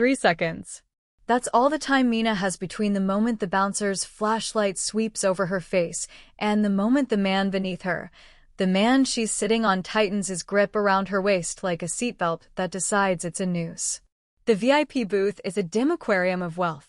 3 seconds. That's all the time Mina has between the moment the bouncer's flashlight sweeps over her face and the moment the man beneath her, the man she's sitting on, tightens his grip around her waist like a seatbelt that decides it's a noose. The VIP booth is a dim aquarium of wealth.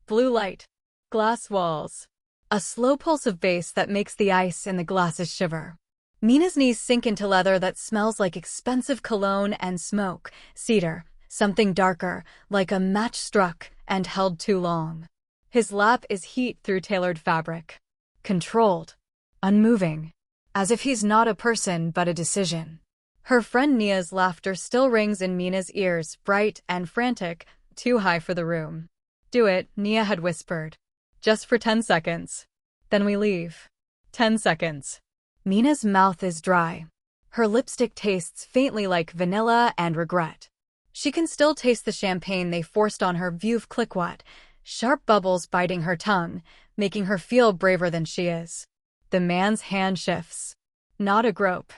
Blue light, glass walls, a slow pulse of bass that makes the ice in the glasses shiver. Mina's knees sink into leather that smells like expensive cologne and smoke, cedar, something darker, like a match struck and held too long. His lap is heat through tailored fabric. Controlled. Unmoving. As if he's not a person but a decision. Her friend Nia's laughter still rings in Mina's ears, bright and frantic, too high for the room. Do it, Nia had whispered. Just for 10 seconds. Then we leave. 10 seconds. Mina's mouth is dry. Her lipstick tastes faintly like vanilla and regret. She can still taste the champagne they forced on her veuve cliquot, sharp bubbles biting her tongue, making her feel braver than she is. The man's hand shifts. Not a grope.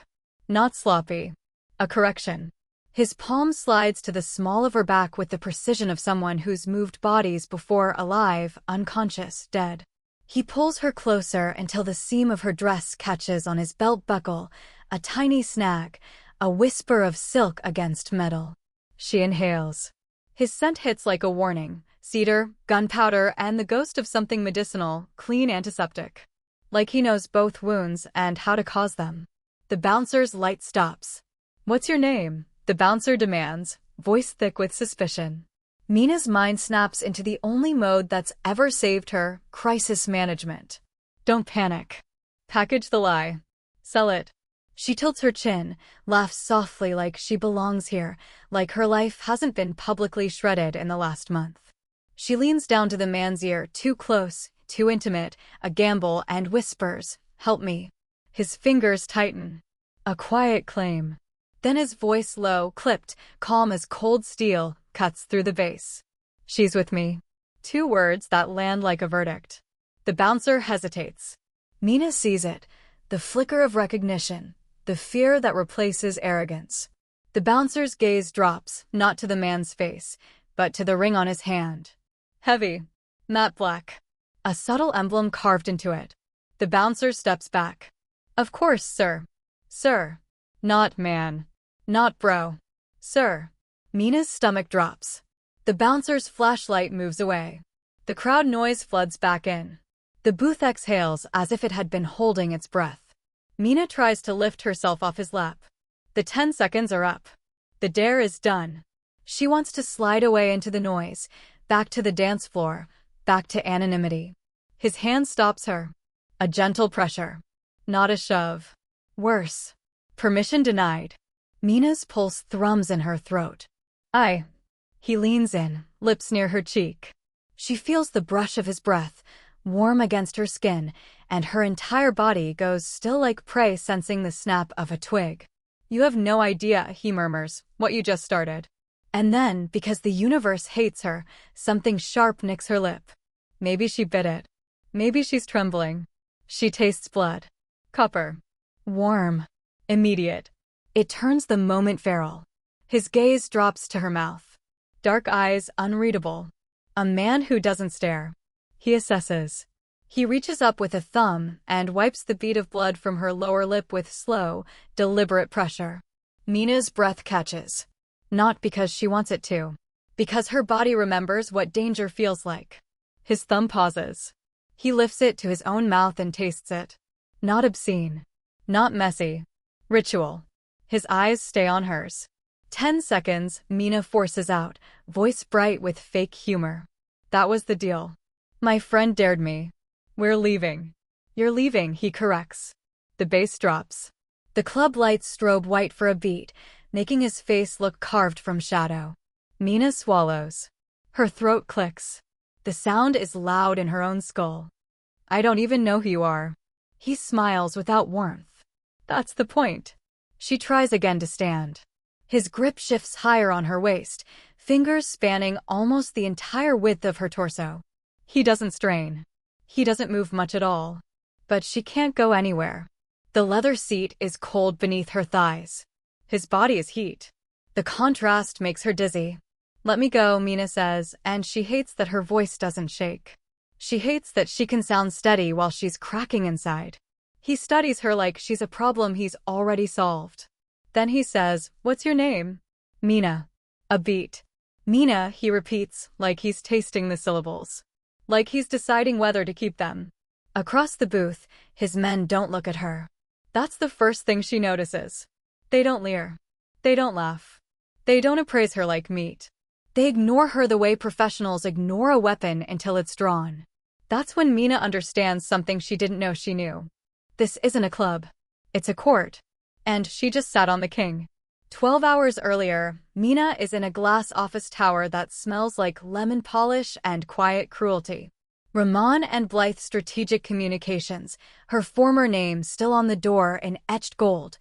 Not sloppy. A correction. His palm slides to the small of her back with the precision of someone who's moved bodies before, alive, unconscious, dead. He pulls her closer until the seam of her dress catches on his belt buckle, a tiny snag, a whisper of silk against metal. She inhales. His scent hits like a warning, cedar, gunpowder, and the ghost of something medicinal, clean antiseptic. Like he knows both wounds and how to cause them. The bouncer's light stops. What's your name? The bouncer demands, voice thick with suspicion. Mina's mind snaps into the only mode that's ever saved her, crisis management. Don't panic. Package the lie. Sell it. She tilts her chin, laughs softly like she belongs here, like her life hasn't been publicly shredded in the last month. She leans down to the man's ear, too close, too intimate, a gamble, and whispers, "Help me." His fingers tighten. A quiet claim. Then his voice, low, clipped, calm as cold steel, cuts through the bass. "She's with me." 2 words that land like a verdict. The bouncer hesitates. Mina sees it, the flicker of recognition, the fear that replaces arrogance. The bouncer's gaze drops, not to the man's face, but to the ring on his hand. Heavy. Matte black. A subtle emblem carved into it. The bouncer steps back. "Of course, sir." "Sir." Not man. Not bro. "Sir." Mina's stomach drops. The bouncer's flashlight moves away. The crowd noise floods back in. The booth exhales as if it had been holding its breath. Mina tries to lift herself off his lap. The 10 seconds are up. The dare is done. She wants to slide away into the noise, back to the dance floor, back to anonymity. His hand stops her. A gentle pressure. Not a shove. Worse. Permission denied. Mina's pulse thrums in her throat. He leans in, lips near her cheek. She feels the brush of his breath, warm against her skin, and her entire body goes still like prey sensing the snap of a twig. "You have no idea," he murmurs, "what you just started." And then, because the universe hates her, something sharp nicks her lip. Maybe she bit it. Maybe she's trembling. She tastes blood. Copper. Warm. Immediate. It turns the moment feral. His gaze drops to her mouth. Dark eyes, unreadable. A man who doesn't stare. He assesses. He reaches up with a thumb and wipes the bead of blood from her lower lip with slow, deliberate pressure. Mina's breath catches. Not because she wants it to. Because her body remembers what danger feels like. His thumb pauses. He lifts it to his own mouth and tastes it. Not obscene. Not messy. Ritual. His eyes stay on hers. 10 seconds, Mina forces out, voice bright with fake humor. "That was the deal. My friend dared me. We're leaving." "You're leaving," he corrects. The bass drops. The club lights strobe white for a beat, making his face look carved from shadow. Mina swallows. Her throat clicks. The sound is loud in her own skull. "I don't even know who you are." He smiles without warmth. "That's the point." She tries again to stand. His grip shifts higher on her waist, fingers spanning almost the entire width of her torso. He doesn't strain. He doesn't move much at all. But she can't go anywhere. The leather seat is cold beneath her thighs. His body is heat. The contrast makes her dizzy. Let me go, Mina says, and she hates that her voice doesn't shake. She hates that she can sound steady while she's cracking inside. He studies her like she's a problem he's already solved. Then he says, "What's your name?" "Mina." A beat. "Mina," he repeats, like he's tasting the syllables. Like he's deciding whether to keep them. Across the booth, his men don't look at her. That's the first thing she notices. They don't leer. They don't laugh. They don't appraise her like meat. They ignore her the way professionals ignore a weapon until it's drawn. That's when Mina understands something she didn't know she knew. This isn't a club. It's a court. And she just sat on the king. 12 hours earlier, Mina is in a glass office tower that smells like lemon polish and quiet cruelty. Ramon and Blythe Strategic Communications, her former name still on the door in etched gold,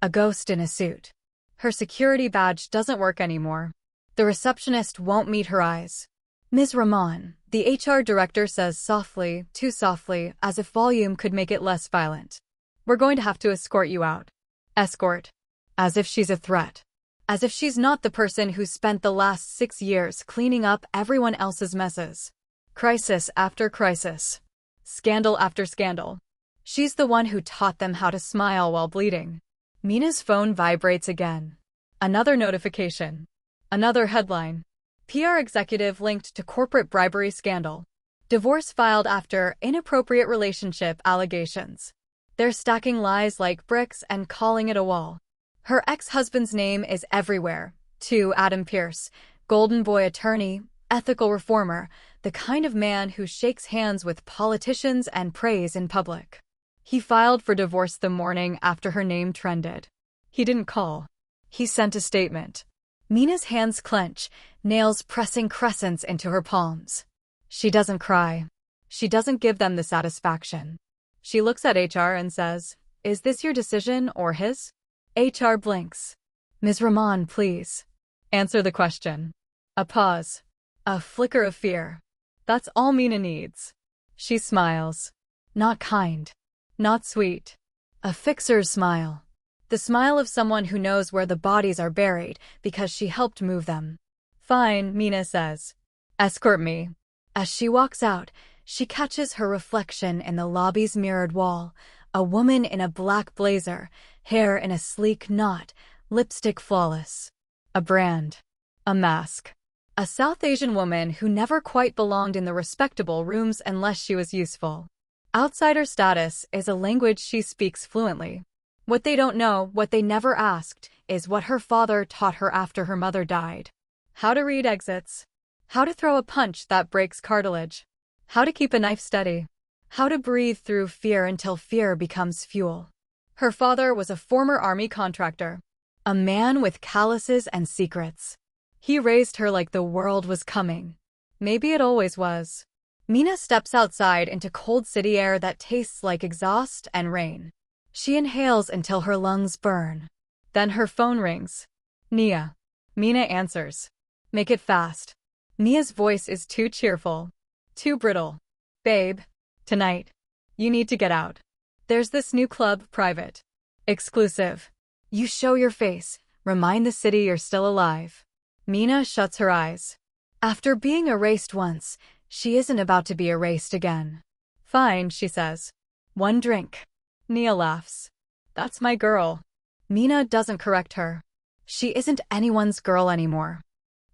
a ghost in a suit. Her security badge doesn't work anymore. The receptionist won't meet her eyes. "Ms. Ramon," the HR director says softly, too softly, as if volume could make it less violent. "We're going to have to escort you out." Escort. As if she's a threat. As if she's not the person who spent the last 6 years cleaning up everyone else's messes. Crisis after crisis. Scandal after scandal. She's the one who taught them how to smile while bleeding. Mina's phone vibrates again. Another notification. Another headline. PR executive linked to corporate bribery scandal. Divorce filed after inappropriate relationship allegations. They're stacking lies like bricks and calling it a wall. Her ex-husband's name is everywhere, too. Adam Pierce, golden boy attorney, ethical reformer, the kind of man who shakes hands with politicians and prays in public. He filed for divorce the morning after her name trended. He didn't call. He sent a statement. Mina's hands clench, nails pressing crescents into her palms. She doesn't cry. She doesn't give them the satisfaction. She looks at HR and says, "Is this your decision or his?" HR blinks. "Ms. Ramon, please. Answer the question." A pause. A flicker of fear. That's all Mina needs. She smiles. Not kind. Not sweet. A fixer's smile. The smile of someone who knows where the bodies are buried because she helped move them. "Fine," Mina says. "Escort me." As she walks out, she catches her reflection in the lobby's mirrored wall, a woman in a black blazer, hair in a sleek knot, lipstick flawless. A brand. A mask. A South Asian woman who never quite belonged in the respectable rooms unless she was useful. Outsider status is a language she speaks fluently. What they don't know, what they never asked, is what her father taught her after her mother died. How to read exits. How to throw a punch that breaks cartilage. How to keep a knife steady. How to breathe through fear until fear becomes fuel. Her father was a former army contractor. A man with calluses and secrets. He raised her like the world was coming. Maybe it always was. Mina steps outside into cold city air that tastes like exhaust and rain. She inhales until her lungs burn. Then her phone rings. "Nia." Mina answers. "Make it fast." Nia's voice is too cheerful. Too brittle. "Babe. Tonight. You need to get out. There's this new club, private. Exclusive. You show your face, remind the city you're still alive." Mina shuts her eyes. After being erased once, she isn't about to be erased again. "Fine," she says. "One drink." Nia laughs. "That's my girl." Mina doesn't correct her. She isn't anyone's girl anymore.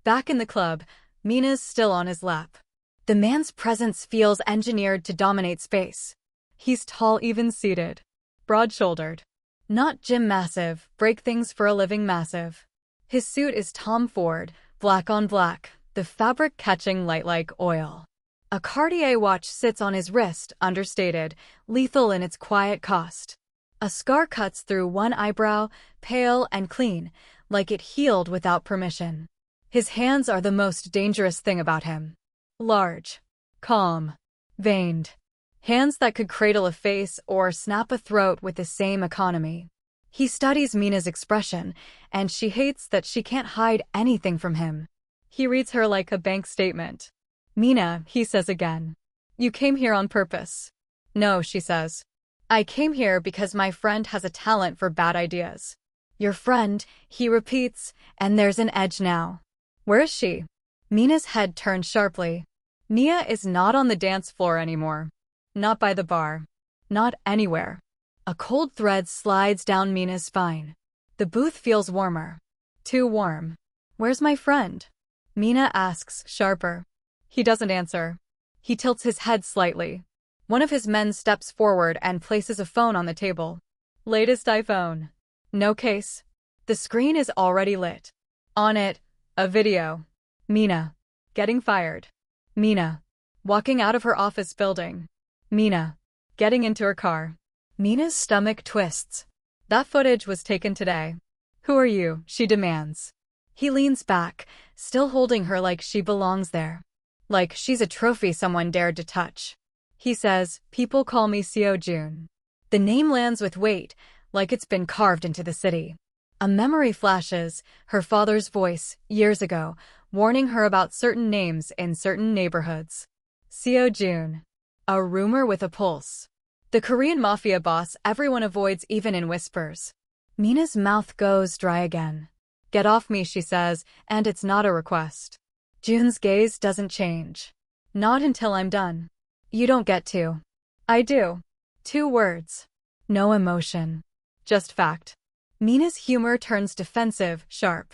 Back in the club, Mina's still on his lap. The man's presence feels engineered to dominate space. He's tall, even-seated. Broad-shouldered. Not gym massive, break things for a living massive. His suit is Tom Ford, black on black, the fabric catching light like oil. A Cartier watch sits on his wrist, understated, lethal in its quiet cost. A scar cuts through one eyebrow, pale and clean, like it healed without permission. His hands are the most dangerous thing about him. Large. Calm. Veined. Hands that could cradle a face or snap a throat with the same economy. He studies Mina's expression, and she hates that she can't hide anything from him. He reads her like a bank statement. "Mina," he says again. "You came here on purpose." "No," she says. "I came here because my friend has a talent for bad ideas." "Your friend," he repeats, and there's an edge now. "Where is she?" Mina's head turned sharply. Nia is not on the dance floor anymore. Not by the bar. Not anywhere. A cold thread slides down Mina's spine. The booth feels warmer. Too warm. Where's my friend? Mina asks, sharper. He doesn't answer. He tilts his head slightly. One of his men steps forward and places a phone on the table. Latest iPhone. No case. The screen is already lit. On it, a video. Mina. Getting fired. Mina. Walking out of her office building. Mina. Getting into her car. Mina's stomach twists. That footage was taken today. Who are you? She demands. He leans back, still holding her like she belongs there. Like she's a trophy someone dared to touch. He says, people call me Seo Jun. The name lands with weight, like it's been carved into the city. A memory flashes, her father's voice, years ago, warning her about certain names in certain neighborhoods. Seo Jun. A rumor with a pulse. The Korean Mafia boss everyone avoids even in whispers. Mina's mouth goes dry again. Get off me, she says, and it's not a request. Jun's gaze doesn't change. Not until I'm done. You don't get to. I do. 2 words. No emotion. Just fact. Mina's humor turns defensive, sharp.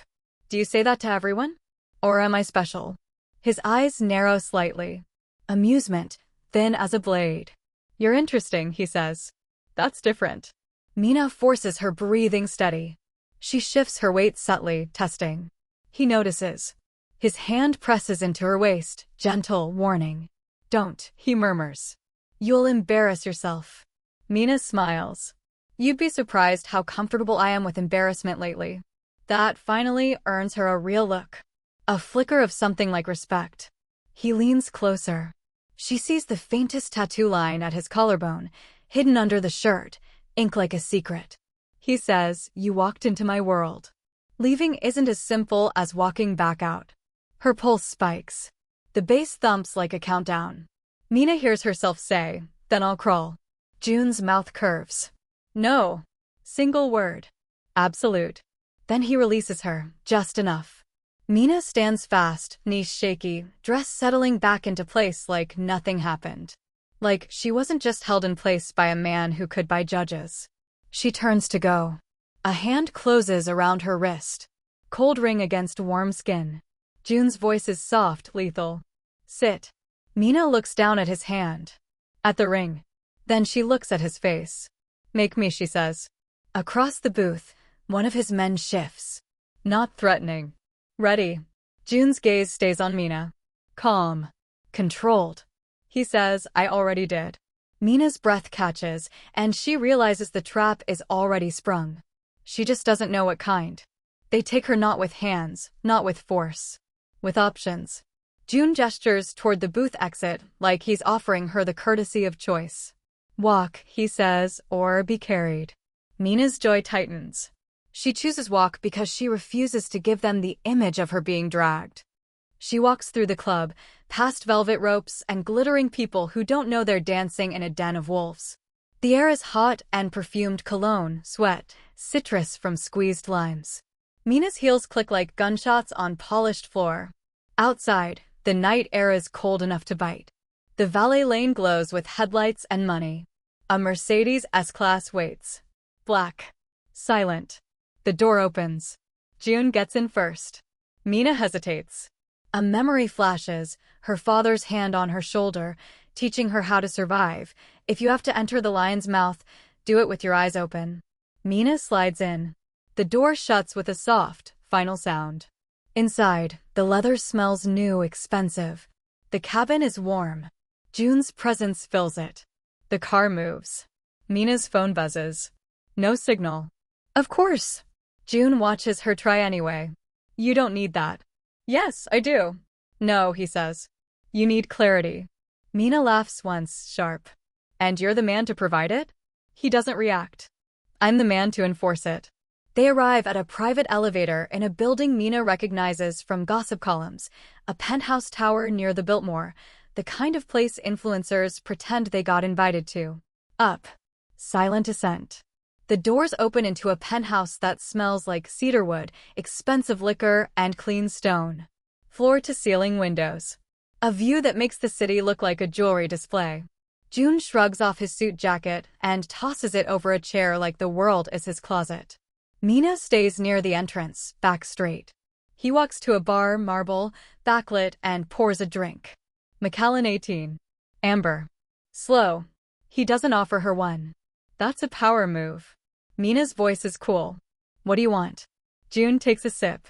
Do you say that to everyone? Or am I special? His eyes narrow slightly. Amusement, thin as a blade. You're interesting, he says. That's different. Mina forces her breathing steady. She shifts her weight subtly, testing. He notices. His hand presses into her waist, gentle warning. Don't, he murmurs. You'll embarrass yourself. Mina smiles. You'd be surprised how comfortable I am with embarrassment lately. That finally earns her a real look. A flicker of something like respect. He leans closer. She sees the faintest tattoo line at his collarbone, hidden under the shirt, ink like a secret. He says, you walked into my world. Leaving isn't as simple as walking back out. Her pulse spikes. The bass thumps like a countdown. Mina hears herself say, then I'll crawl. Jun's mouth curves. No. Single word. Absolute. Then he releases her, just enough. Mina stands fast, knees shaky, dress settling back into place like nothing happened. Like she wasn't just held in place by a man who could buy judges. She turns to go. A hand closes around her wrist. Cold ring against warm skin. Jun's voice is soft, lethal. Sit. Mina looks down at his hand. At the ring. Then she looks at his face. Make me, she says. Across the booth, one of his men shifts. Not threatening. Ready. Jun's gaze stays on Mina. Calm. Controlled. He says, I already did. Mina's breath catches, and she realizes the trap is already sprung. She just doesn't know what kind. They take her not with hands, not with force. With options. Jun gestures toward the booth exit, like he's offering her the courtesy of choice. Walk, he says, or be carried. Mina's joy tightens. She chooses walk because she refuses to give them the image of her being dragged. She walks through the club, past velvet ropes and glittering people who don't know they're dancing in a den of wolves. The air is hot and perfumed cologne, sweat, citrus from squeezed limes. Mina's heels click like gunshots on polished floor. Outside, the night air is cold enough to bite. The valet lane glows with headlights and money. A Mercedes S-Class waits. Black. Silent. The door opens. Jun gets in first. Mina hesitates. A memory flashes, her father's hand on her shoulder, teaching her how to survive. If you have to enter the lion's mouth, do it with your eyes open. Mina slides in. The door shuts with a soft, final sound. Inside, the leather smells new, expensive. The cabin is warm. Jun's presence fills it. The car moves. Mina's phone buzzes. No signal. Of course. Jun watches her try anyway. You don't need that. Yes, I do. No, he says. You need clarity. Mina laughs once, sharp. And you're the man to provide it? He doesn't react. I'm the man to enforce it. They arrive at a private elevator in a building Mina recognizes from gossip columns, a penthouse tower near the Biltmore, the kind of place influencers pretend they got invited to. Up. Silent ascent. The doors open into a penthouse that smells like cedarwood, expensive liquor, and clean stone. floor-to-ceiling windows. A view that makes the city look like a jewelry display. June shrugs off his suit jacket and tosses it over a chair like the world is his closet. Mina stays near the entrance, back straight. He walks to a bar, marble, backlit, and pours a drink. Macallan 18. Amber. Slow. He doesn't offer her one. That's a power move. Mina's voice is cool. What do you want? June takes a sip.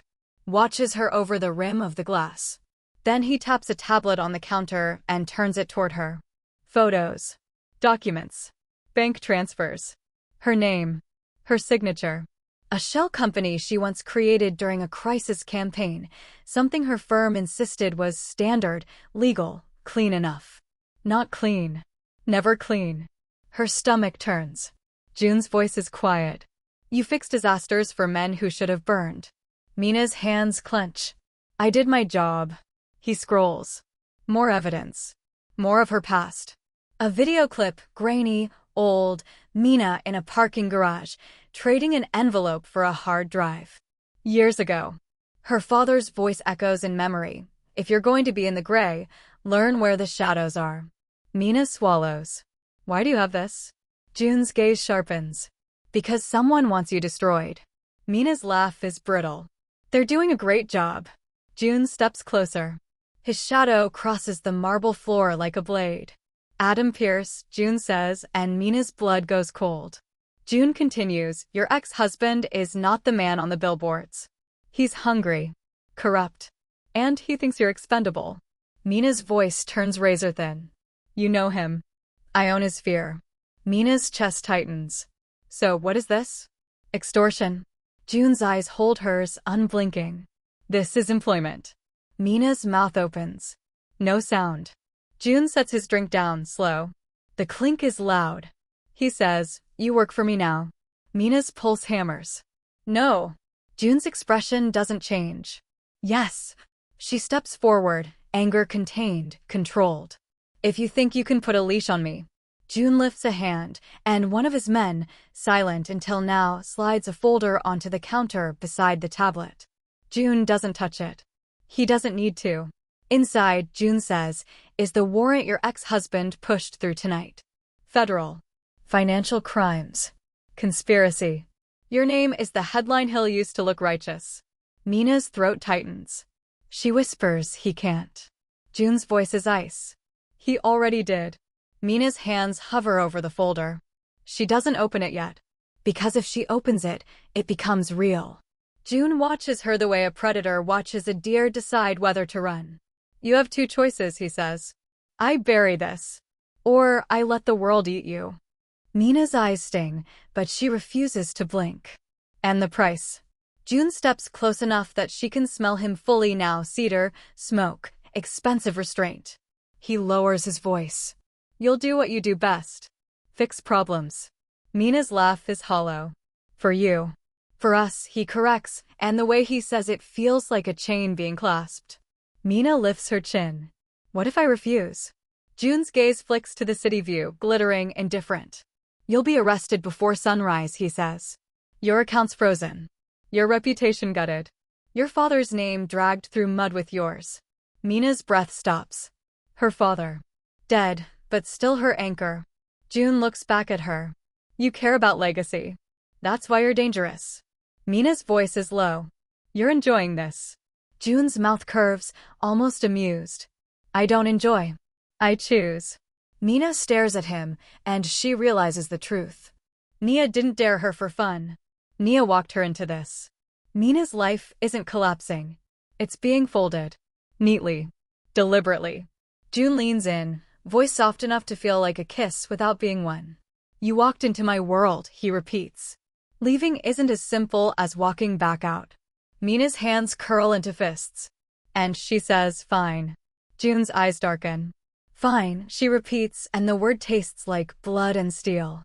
Watches her over the rim of the glass. Then he taps a tablet on the counter and turns it toward her. Photos. Documents. Bank transfers. Her name. Her signature. A shell company she once created during a crisis campaign, something her firm insisted was standard, legal, clean enough. Not clean. Never clean. Her stomach turns. June's voice is quiet. You fix disasters for men who should have burned. Mina's hands clench. I did my job. He scrolls. More evidence. More of her past. A video clip, grainy, old, Mina in a parking garage, trading an envelope for a hard drive. Years ago. Her father's voice echoes in memory. If you're going to be in the gray, learn where the shadows are. Mina swallows. Why do you have this? June's gaze sharpens. Because someone wants you destroyed. Mina's laugh is brittle. They're doing a great job. June steps closer. His shadow crosses the marble floor like a blade. Adam Pierce, June says, and Mina's blood goes cold. June continues, your ex-husband is not the man on the billboards. He's hungry, corrupt, and he thinks you're expendable. Mina's voice turns razor thin. You know him. I own his fear. Mina's chest tightens. So what is this? Extortion. June's eyes hold hers, unblinking. This is employment. Mina's mouth opens. No sound. June sets his drink down, slow. The clink is loud. He says, you work for me now. Mina's pulse hammers. No. June's expression doesn't change. Yes. She steps forward, anger contained, controlled. If you think you can put a leash on me. June lifts a hand, and one of his men, silent until now, slides a folder onto the counter beside the tablet. June doesn't touch it. He doesn't need to. Inside, June says, is the warrant your ex-husband pushed through tonight. Federal. Financial crimes. Conspiracy. Your name is the headline he'll use to look righteous. Mina's throat tightens. She whispers he can't. June's voice is ice. He already did. Mina's hands hover over the folder. She doesn't open it yet. Because if she opens it, it becomes real. June watches her the way a predator watches a deer decide whether to run. You have two choices, he says. I bury this. Or I let the world eat you. Mina's eyes sting, but she refuses to blink. And the price. June steps close enough that she can smell him fully now. Cedar, smoke, expensive restraint. He lowers his voice. You'll do what you do best. Fix problems. Mina's laugh is hollow. For you. For us, he corrects, and the way he says it feels like a chain being clasped. Mina lifts her chin. What if I refuse? June's gaze flicks to the city view, glittering, indifferent. You'll be arrested before sunrise, he says. Your account's frozen. Your reputation gutted. Your father's name dragged through mud with yours. Mina's breath stops. Her father. Dead, but still her anchor. June looks back at her. You care about legacy. That's why you're dangerous. Mina's voice is low. You're enjoying this. June's mouth curves, almost amused. I don't enjoy. I choose. Mina stares at him, and she realizes the truth. Nia didn't dare her for fun. Nia walked her into this. Mina's life isn't collapsing. It's being folded. Neatly. Deliberately. June leans in, voice soft enough to feel like a kiss without being one. You walked into my world, he repeats. Leaving isn't as simple as walking back out. Mina's hands curl into fists. And she says, fine. June's eyes darken. Fine, she repeats, and the word tastes like blood and steel.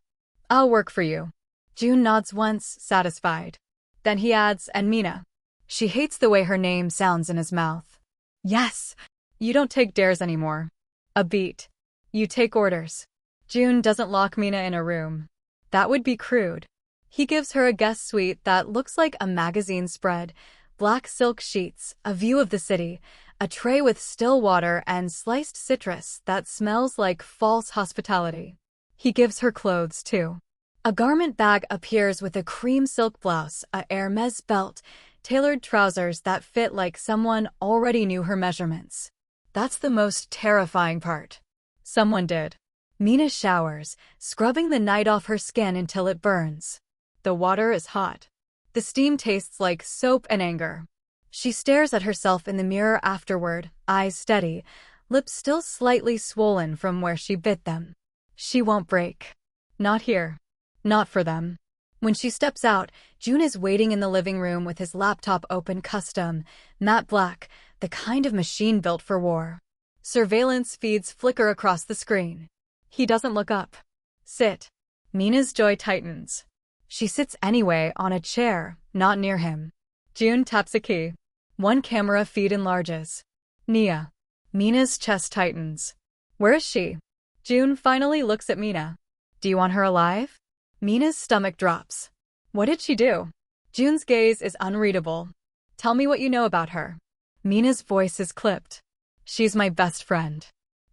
I'll work for you. June nods once, satisfied. Then he adds, and Mina. She hates the way her name sounds in his mouth. Yes. You don't take dares anymore. A beat. You take orders. June doesn't lock Mina in a room. That would be crude. He gives her a guest suite that looks like a magazine spread, black silk sheets, a view of the city, a tray with still water and sliced citrus that smells like false hospitality. He gives her clothes, too. A garment bag appears with a cream silk blouse, a Hermes belt, tailored trousers that fit like someone already knew her measurements. That's the most terrifying part. Someone did. Mina showers, scrubbing the night off her skin until it burns. The water is hot. The steam tastes like soap and anger. She stares at herself in the mirror afterward, eyes steady, lips still slightly swollen from where she bit them. She won't break. Not here. Not for them. When she steps out, June is waiting in the living room with his laptop open, custom, matte black, the kind of machine built for war. Surveillance feeds flicker across the screen. He doesn't look up. Sit. Mina's jaw tightens. She sits anyway on a chair, not near him. June taps a key. One camera feed enlarges. Nia. Mina's chest tightens. Where is she? June finally looks at Mina. Do you want her alive? Mina's stomach drops. What did she do? June's gaze is unreadable. Tell me what you know about her. Mina's voice is clipped. She's my best friend.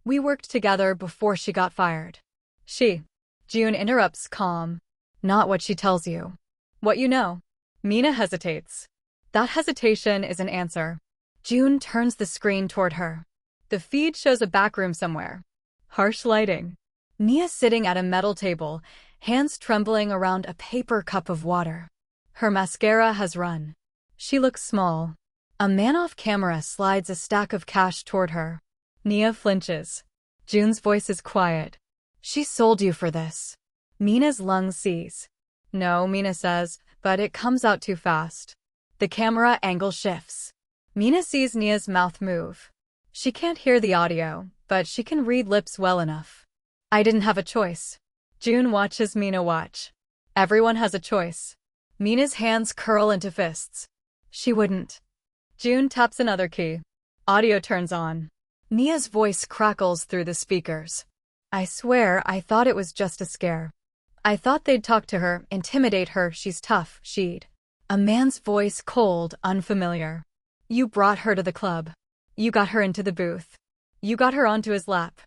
We worked together before she got fired. June interrupts, calm. Not what she tells you. What you know. Mina hesitates. That hesitation is an answer. June turns the screen toward her. The feed shows a back room somewhere. Harsh lighting. Nia sitting at a metal table, hands trembling around a paper cup of water. Her mascara has run. She looks small. A man off camera slides a stack of cash toward her. Nia flinches. June's voice is quiet. She sold you for this. Mina's lungs seize. No, Mina says, but it comes out too fast. The camera angle shifts. Mina sees Nia's mouth move. She can't hear the audio, but she can read lips well enough. I didn't have a choice. June watches Mina watch. Everyone has a choice. Mina's hands curl into fists. She wouldn't. June taps another key. Audio turns on. Nia's voice crackles through the speakers. I swear I thought it was just a scare. I thought they'd talk to her, intimidate her, she's tough, she'd. A man's voice, cold, unfamiliar. You brought her to the club. You got her into the booth. You got her onto his lap.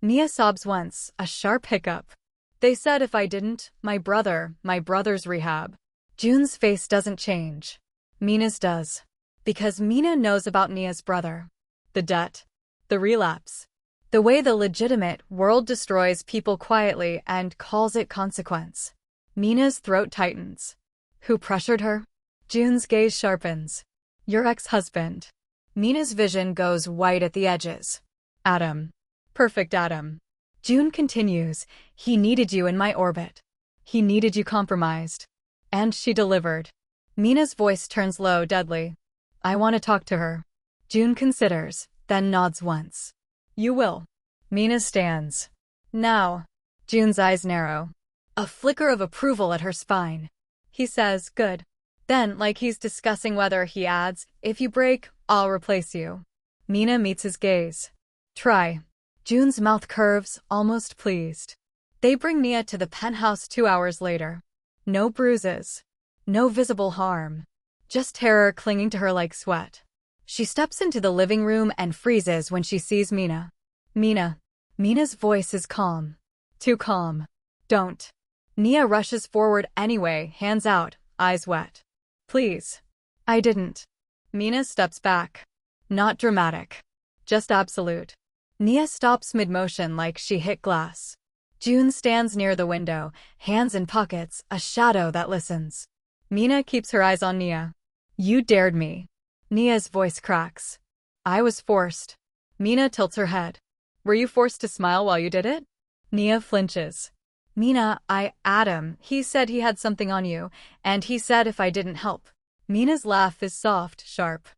Nia sobs once, a sharp hiccup. They said if I didn't, my brother's rehab. June's face doesn't change. Mina's does. Because Mina knows about Nia's brother. The debt. The relapse. The way the legitimate world destroys people quietly and calls it consequence. Mina's throat tightens. Who pressured her? June's gaze sharpens. Your ex-husband. Mina's vision goes white at the edges. Adam. Perfect Adam. June continues. He needed you in my orbit. He needed you compromised. And she delivered. Mina's voice turns low, deadly. I want to talk to her. June considers, then nods once. You will. Mina stands. Now. June's eyes narrow. A flicker of approval at her spine. He says, good. Then, like he's discussing whether, he adds, if you break, I'll replace you. Mina meets his gaze. Try. June's mouth curves, almost pleased. They bring Nia to the penthouse 2 hours later. No bruises. No visible harm. Just terror clinging to her like sweat. She steps into the living room and freezes when she sees Mina. Mina. Mina's voice is calm. Too calm. Don't. Nia rushes forward anyway, hands out, eyes wet. Please. I didn't. Mina steps back. Not dramatic. Just absolute. Nia stops mid-motion like she hit glass. June stands near the window, hands in pockets, a shadow that listens. Mina keeps her eyes on Nia. You dared me. Nia's voice cracks. I was forced. Mina tilts her head. Were you forced to smile while you did it? Nia flinches. Mina, Adam, he said he had something on you, and he said if I didn't help. Mina's laugh is soft, sharp.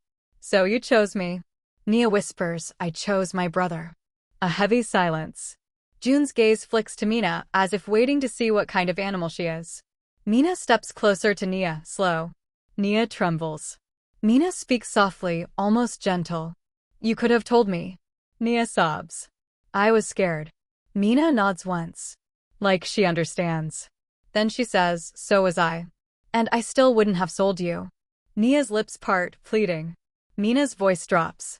So you chose me. Nia whispers, I chose my brother. A heavy silence. June's gaze flicks to Mina, as if waiting to see what kind of animal she is. Mina steps closer to Nia, slow. Nia trembles. Mina speaks softly, almost gentle. You could have told me. Nia sobs. I was scared. Mina nods once. Like she understands. Then she says, so was I. And I still wouldn't have sold you. Nia's lips part, pleading. Mina's voice drops.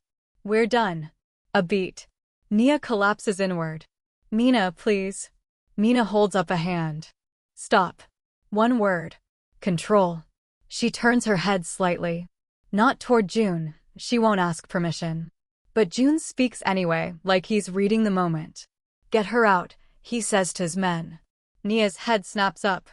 We're done. A beat. Nia collapses inward. Mina, please. Mina holds up a hand. Stop. One word. Control. She turns her head slightly. Not toward June, she won't ask permission. But June speaks anyway, like he's reading the moment. Get her out, he says to his men. Nia's head snaps up.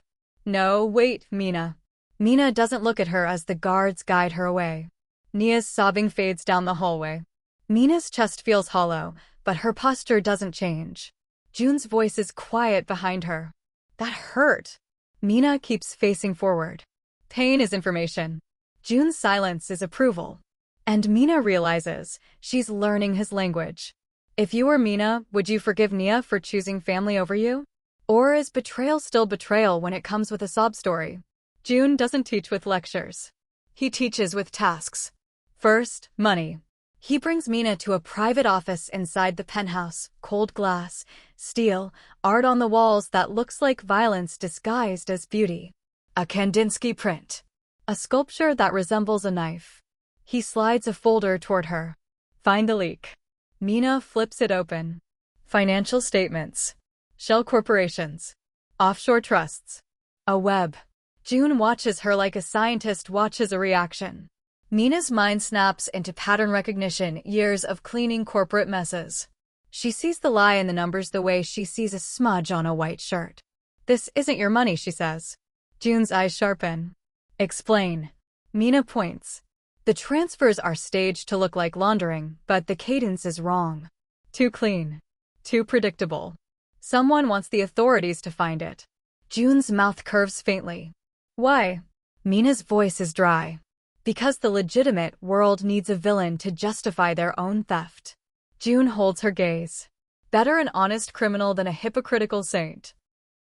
No, wait, Mina. Mina doesn't look at her as the guards guide her away. Nia's sobbing fades down the hallway. Mina's chest feels hollow, but her posture doesn't change. June's voice is quiet behind her. That hurt. Mina keeps facing forward. Pain is information. June's silence is approval. And Mina realizes she's learning his language. If you were Mina, would you forgive Nia for choosing family over you? Or is betrayal still betrayal when it comes with a sob story? June doesn't teach with lectures. He teaches with tasks. First, money. He brings Mina to a private office inside the penthouse, cold glass, steel, art on the walls that looks like violence disguised as beauty. A Kandinsky print. A sculpture that resembles a knife. He slides a folder toward her. Find the leak. Mina flips it open. Financial statements. Shell corporations. Offshore trusts. A web. June watches her like a scientist watches a reaction. Mina's mind snaps into pattern recognition, years of cleaning corporate messes. She sees the lie in the numbers the way she sees a smudge on a white shirt. This isn't your money, she says. June's eyes sharpen. Explain. Mina points. The transfers are staged to look like laundering, but the cadence is wrong. Too clean. Too predictable. Someone wants the authorities to find it. June's mouth curves faintly. Why? Mina's voice is dry. Because the legitimate world needs a villain to justify their own theft. June holds her gaze. Better an honest criminal than a hypocritical saint.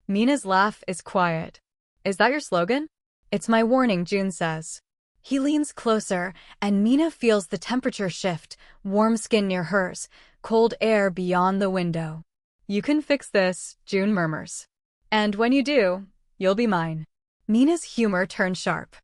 Mina's laugh is quiet. Is that your slogan? It's my warning, June says. He leans closer, and Mina feels the temperature shift, warm skin near hers, cold air beyond the window. You can fix this, June murmurs. And when you do, you'll be mine. Mina's humor turns sharp.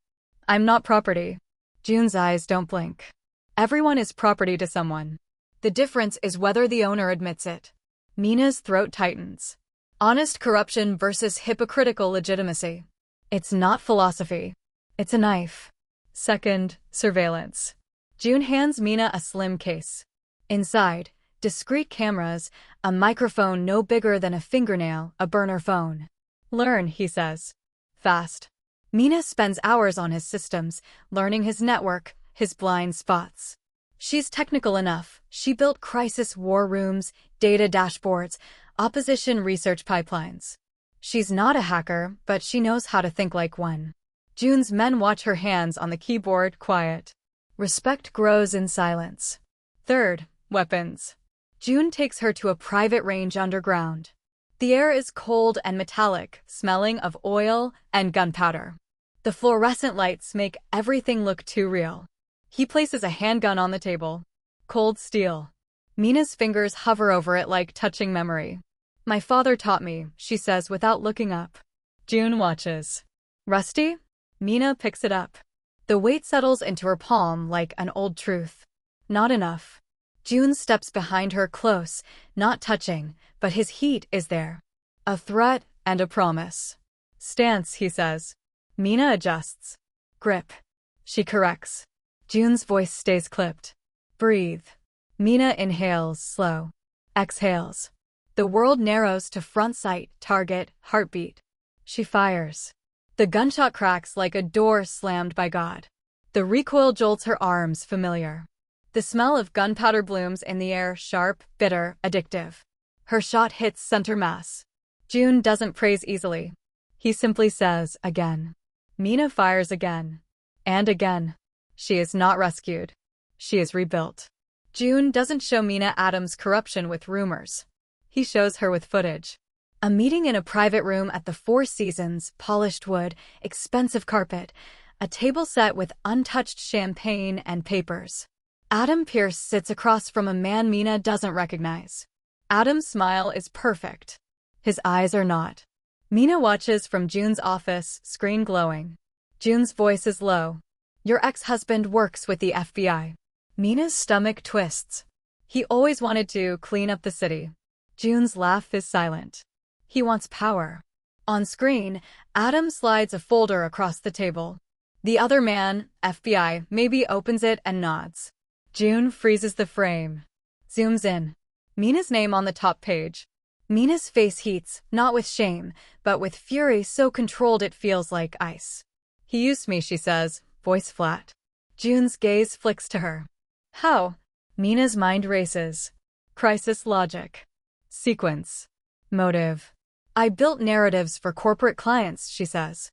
I'm not property. June's eyes don't blink. Everyone is property to someone. The difference is whether the owner admits it. Mina's throat tightens. Honest corruption versus hypocritical legitimacy. It's not philosophy. It's a knife. Second, surveillance. June hands Mina a slim case. Inside, discreet cameras, a microphone no bigger than a fingernail, a burner phone. Learn, he says. Fast. Mina spends hours on his systems, learning his network, his blind spots. She's technical enough. She built crisis war rooms, data dashboards, opposition research pipelines. She's not a hacker, but she knows how to think like one. June's men watch her hands on the keyboard, quiet. Respect grows in silence. Third, weapons. June takes her to a private range underground. The air is cold and metallic, smelling of oil and gunpowder. The fluorescent lights make everything look too real. He places a handgun on the table. Cold steel. Mina's fingers hover over it like touching memory. My father taught me, she says without looking up. June watches. Rusty? Mina picks it up. The weight settles into her palm like an old truth. Not enough. June steps behind her close, not touching, but his heat is there. A threat and a promise. Stance, he says. Mina adjusts. Grip. She corrects. June's voice stays clipped. Breathe. Mina inhales, slow. Exhales. The world narrows to front sight, target, heartbeat. She fires. The gunshot cracks like a door slammed by God. The recoil jolts her arms, familiar. The smell of gunpowder blooms in the air, sharp, bitter, addictive. Her shot hits center mass. June doesn't praise easily. He simply says, again. Mina fires again. And again. She is not rescued. She is rebuilt. June doesn't show Mina Adams' corruption with rumors. He shows her with footage. A meeting in a private room at the Four Seasons, polished wood, expensive carpet, a table set with untouched champagne and papers. Adam Pierce sits across from a man Mina doesn't recognize. Adam's smile is perfect. His eyes are not. Mina watches from June's office, screen glowing. June's voice is low. Your ex-husband works with the FBI. Mina's stomach twists. He always wanted to clean up the city. June's laugh is silent. He wants power. On screen, Adam slides a folder across the table. The other man, FBI, maybe opens it and nods. June freezes the frame. Zooms in. Mina's name on the top page. Mina's face heats, not with shame, but with fury so controlled it feels like ice. He used me, she says, voice flat. June's gaze flicks to her. How? Mina's mind races. Crisis logic. Sequence. Motive. I built narratives for corporate clients, she says.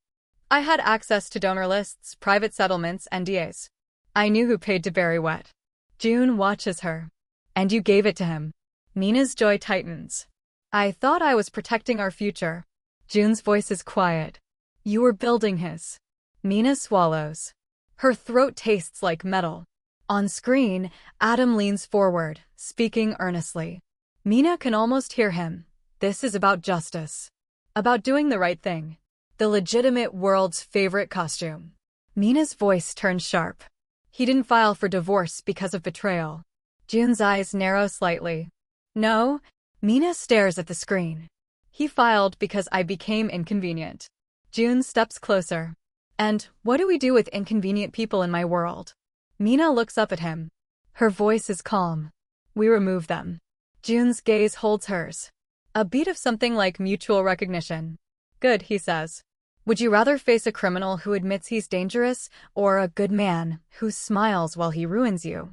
I had access to donor lists, private settlements, NDAs. I knew who paid to bury what. June watches her. And you gave it to him. Mina's joy tightens. I thought I was protecting our future. June's voice is quiet. You were building his. Mina swallows. Her throat tastes like metal. On screen, Adam leans forward, speaking earnestly. Mina can almost hear him. This is about justice. About doing the right thing. The legitimate world's favorite costume. Mina's voice turns sharp. He didn't file for divorce because of betrayal. June's eyes narrow slightly. No. Mina stares at the screen. He filed because I became inconvenient. June steps closer. And what do we do with inconvenient people in my world? Mina looks up at him. Her voice is calm. We remove them. June's gaze holds hers. A beat of something like mutual recognition. Good, he says. Would you rather face a criminal who admits he's dangerous, or a good man who smiles while he ruins you?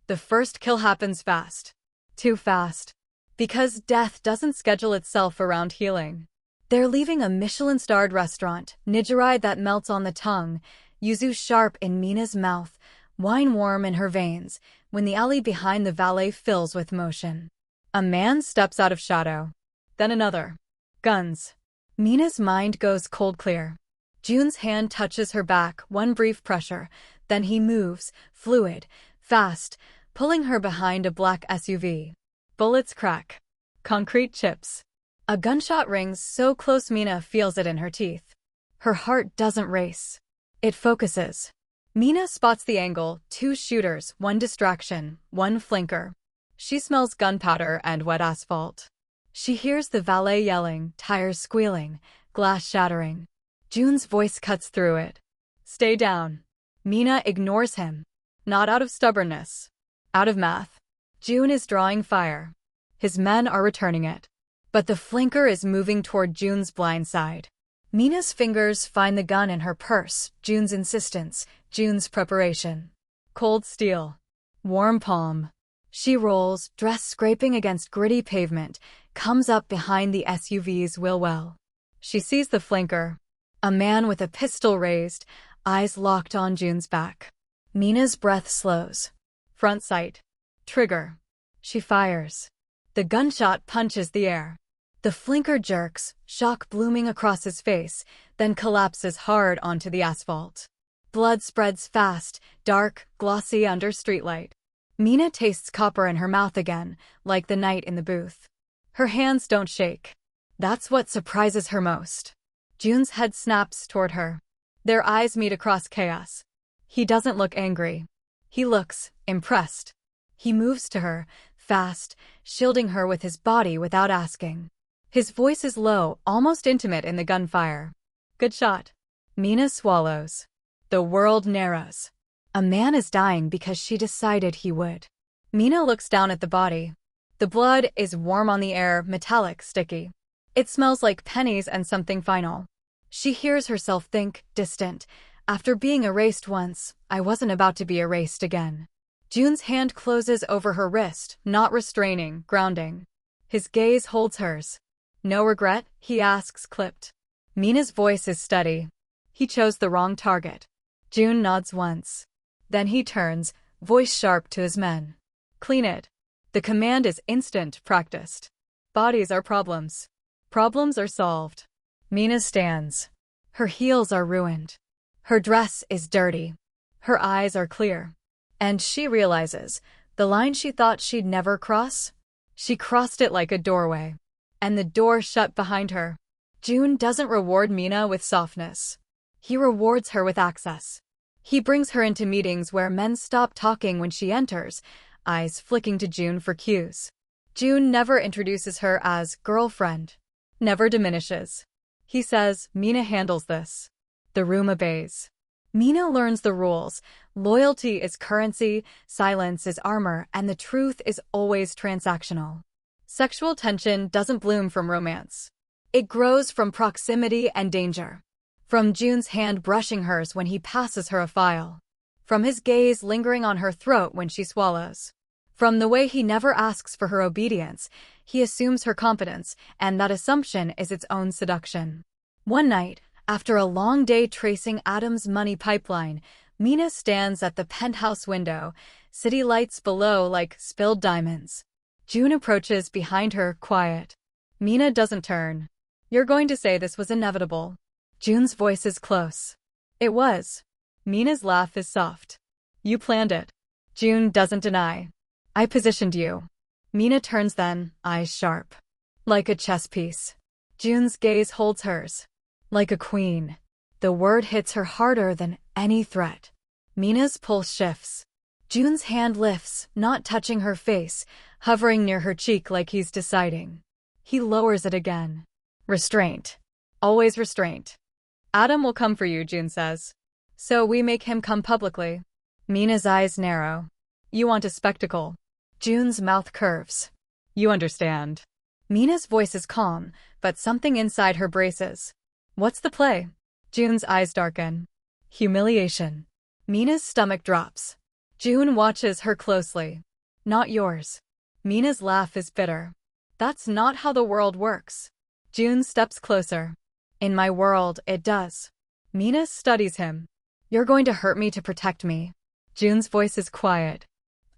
The first kill happens fast. Too fast. Because death doesn't schedule itself around healing. They're leaving a Michelin-starred restaurant, niggeride that melts on the tongue, yuzu sharp in Mina's mouth, wine warm in her veins, when the alley behind the valet fills with motion. A man steps out of shadow. Then another. Guns. Mina's mind goes cold clear. June's hand touches her back, one brief pressure, then he moves, fluid, fast, pulling her behind a black SUV. Bullets crack. Concrete chips. A gunshot rings so close Mina feels it in her teeth. Her heart doesn't race. It focuses. Mina spots the angle, 2 shooters, 1 distraction, 1 flanker. She smells gunpowder and wet asphalt. She hears the valet yelling, tires squealing, glass shattering. June's voice cuts through it. Stay down. Mina ignores him. Not out of stubbornness. Out of math. June is drawing fire. His men are returning it. But the flanker is moving toward June's blind side. Mina's fingers find the gun in her purse, June's insistence, June's preparation. Cold steel. Warm palm. She rolls, dress scraping against gritty pavement, comes up behind the SUV's wheel well. She sees the flanker. A man with a pistol raised, eyes locked on June's back. Mina's breath slows. Front sight. Trigger. She fires. The gunshot punches the air. The flanker jerks, shock blooming across his face, then collapses hard onto the asphalt. Blood spreads fast, dark, glossy under streetlight. Mina tastes copper in her mouth again, like the night in the booth. Her hands don't shake. That's what surprises her most. June's head snaps toward her. Their eyes meet across chaos. He doesn't look angry. He looks impressed. He moves to her, fast, shielding her with his body without asking. His voice is low, almost intimate in the gunfire. Good shot. Mina swallows. The world narrows. A man is dying because she decided he would. Mina looks down at the body. The blood is warm on the air, metallic, sticky. It smells like pennies and something final. She hears herself think, distant. After being erased once, I wasn't about to be erased again. June's hand closes over her wrist, not restraining, grounding. His gaze holds hers. No regret? He asks, clipped. Mina's voice is steady. He chose the wrong target. June nods once. Then he turns, voice sharp to his men. Clean it. The command is instant, practiced. Bodies are problems. Problems are solved. Mina stands. Her heels are ruined. Her dress is dirty. Her eyes are clear. And she realizes, the line she thought she'd never cross? She crossed it like a doorway. And the door shut behind her. June doesn't reward Mina with softness. He rewards her with access. He brings her into meetings where men stop talking when she enters, eyes flicking to June for cues. June never introduces her as girlfriend. Never diminishes. He says, Mina handles this. The room obeys. Mina learns the rules. Loyalty is currency, silence is armor, and the truth is always transactional. Sexual tension doesn't bloom from romance. It grows from proximity and danger. From June's hand brushing hers when he passes her a file. From his gaze lingering on her throat when she swallows. From the way he never asks for her obedience, he assumes her competence, and that assumption is its own seduction. One night, after a long day tracing Adam's money pipeline, Mina stands at the penthouse window, city lights below like spilled diamonds. June approaches behind her, quiet. Mina doesn't turn. You're going to say this was inevitable. June's voice is close. It was. Mina's laugh is soft. You planned it. June doesn't deny. I positioned you. Mina turns then, eyes sharp. Like a chess piece. June's gaze holds hers. Like a queen. The word hits her harder than any threat. Mina's pulse shifts. June's hand lifts, not touching her face, hovering near her cheek like he's deciding. He lowers it again. Restraint. Always restraint. Adam will come for you, June says. So we make him come publicly. Mina's eyes narrow. You want a spectacle. June's mouth curves. You understand. Mina's voice is calm, but something inside her braces. What's the play? June's eyes darken. Humiliation. Mina's stomach drops. June watches her closely. Not yours. Mina's laugh is bitter. That's not how the world works. June steps closer. In my world, it does. Mina studies him. You're going to hurt me to protect me. June's voice is quiet.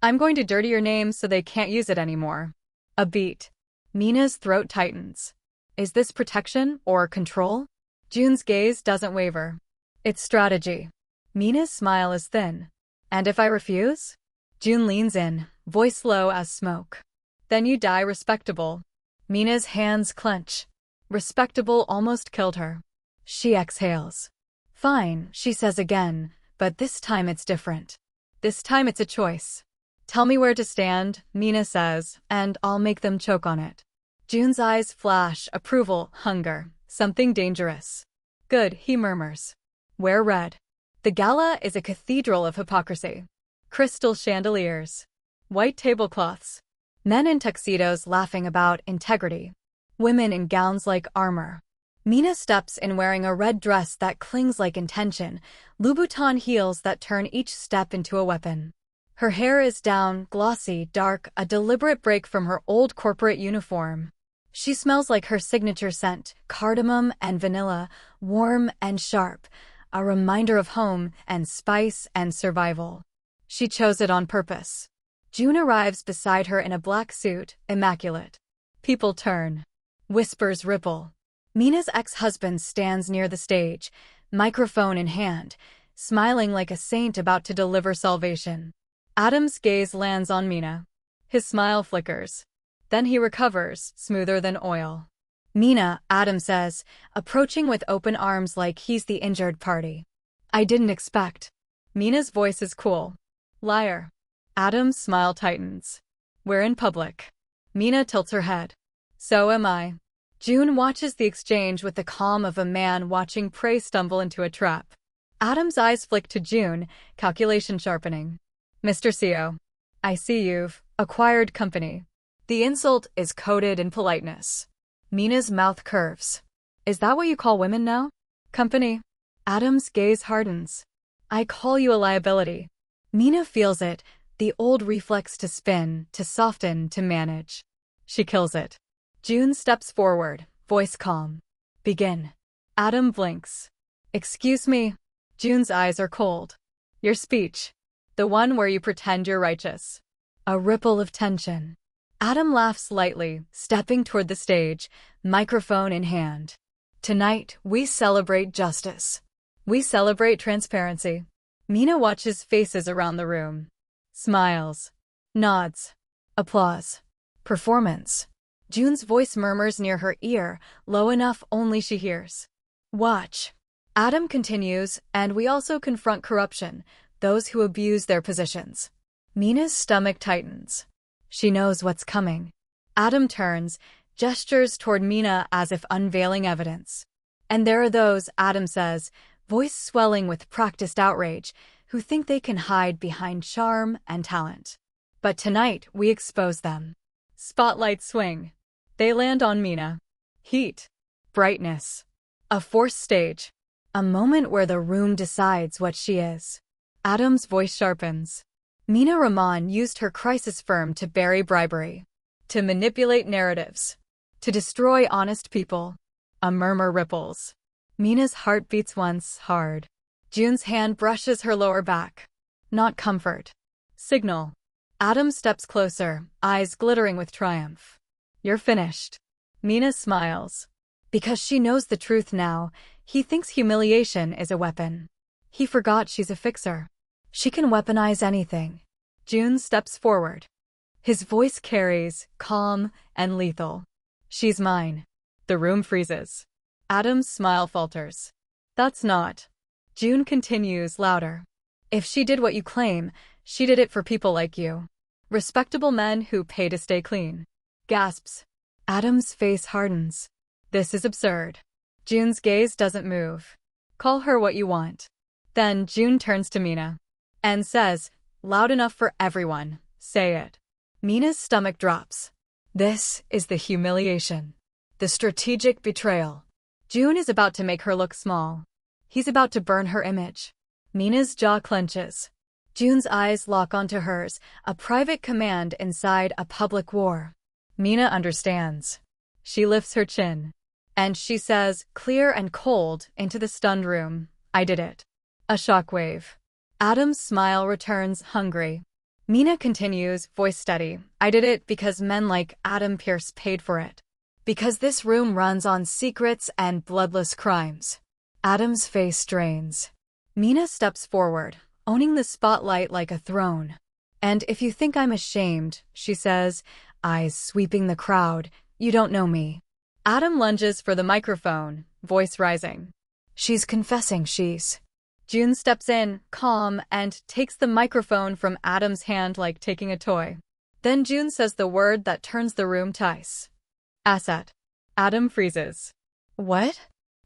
I'm going to dirty your name so they can't use it anymore. A beat. Mina's throat tightens. Is this protection or control? June's gaze doesn't waver. It's strategy. Mina's smile is thin. And if I refuse? June leans in, voice low as smoke. Then you die respectable. Mina's hands clench. Respectable almost killed her. She exhales. Fine, she says again, but this time it's different. This time it's a choice. Tell me where to stand, Mina says, and I'll make them choke on it. June's eyes flash, approval, hunger, something dangerous. Good, he murmurs. Wear red. The gala is a cathedral of hypocrisy. Crystal chandeliers. White tablecloths. Men in tuxedos laughing about integrity. Women in gowns like armor. Mina steps in wearing a red dress that clings like intention, Louboutin heels that turn each step into a weapon. Her hair is down, glossy, dark, a deliberate break from her old corporate uniform. She smells like her signature scent, cardamom and vanilla, warm and sharp, a reminder of home and spice and survival. She chose it on purpose. June arrives beside her in a black suit, immaculate. People turn. Whispers ripple. Mina's ex-husband stands near the stage, microphone in hand, smiling like a saint about to deliver salvation. Adam's gaze lands on Mina. His smile flickers. Then he recovers, smoother than oil. Mina, Adam says, approaching with open arms like he's the injured party. I didn't expect. Mina's voice is cool. Liar. Adam's smile tightens. We're in public. Mina tilts her head. So am I. June watches the exchange with the calm of a man watching prey stumble into a trap. Adam's eyes flick to June, calculation sharpening. Mr. CO. I see you've acquired company. The insult is coded in politeness. Mina's mouth curves. Is that what you call women now? Company. Adam's gaze hardens. I call you a liability. Mina feels it, the old reflex to spin, to soften, to manage. She kills it. June steps forward, voice calm. Begin. Adam blinks. Excuse me. June's eyes are cold. Your speech. The one where you pretend you're righteous. A ripple of tension. Adam laughs lightly, stepping toward the stage, microphone in hand. Tonight, we celebrate justice. We celebrate transparency. Mina watches faces around the room. Smiles. Nods. Applause. Performance. June's voice murmurs near her ear, low enough only she hears. Watch. Adam continues, and we also confront corruption, those who abuse their positions. Mina's stomach tightens. She knows what's coming. Adam turns, gestures toward Mina as if unveiling evidence. And there are those, Adam says, voice swelling with practiced outrage, who think they can hide behind charm and talent. But tonight, we expose them. Spotlights swing. They land on Mina. Heat. Brightness. A forced stage. A moment where the room decides what she is. Adam's voice sharpens. Mina Rahman used her crisis firm to bury bribery, to manipulate narratives, to destroy honest people. A murmur ripples. Mina's heart beats once hard. June's hand brushes her lower back. Not comfort. Signal. Adam steps closer, eyes glittering with triumph. You're finished. Mina smiles. Because she knows the truth now, he thinks humiliation is a weapon. He forgot she's a fixer. She can weaponize anything. June steps forward. His voice carries, calm and lethal. She's mine. The room freezes. Adam's smile falters. That's not. June continues louder. If she did what you claim, she did it for people like you. Respectable men who pay to stay clean. Gasps. Adam's face hardens. This is absurd. June's gaze doesn't move. Call her what you want. Then June turns to Mina and says, loud enough for everyone, say it. Mina's stomach drops. This is the humiliation. The strategic betrayal. June is about to make her look small. He's about to burn her image. Mina's jaw clenches. June's eyes lock onto hers, a private command inside a public war. Mina understands. She lifts her chin. And she says, clear and cold, into the stunned room, I did it. A shockwave. Adam's smile returns, hungry. Mina continues, voice steady, I did it because men like Adam Pierce paid for it. Because this room runs on secrets and bloodless crimes. Adam's face strains. Mina steps forward, owning the spotlight like a throne. And if you think I'm ashamed, she says, eyes sweeping the crowd, you don't know me. Adam lunges for the microphone, voice rising. She's confessing she's. June steps in, calm, and takes the microphone from Adam's hand like taking a toy. Then June says the word that turns the room tice. Asset. Adam freezes. What?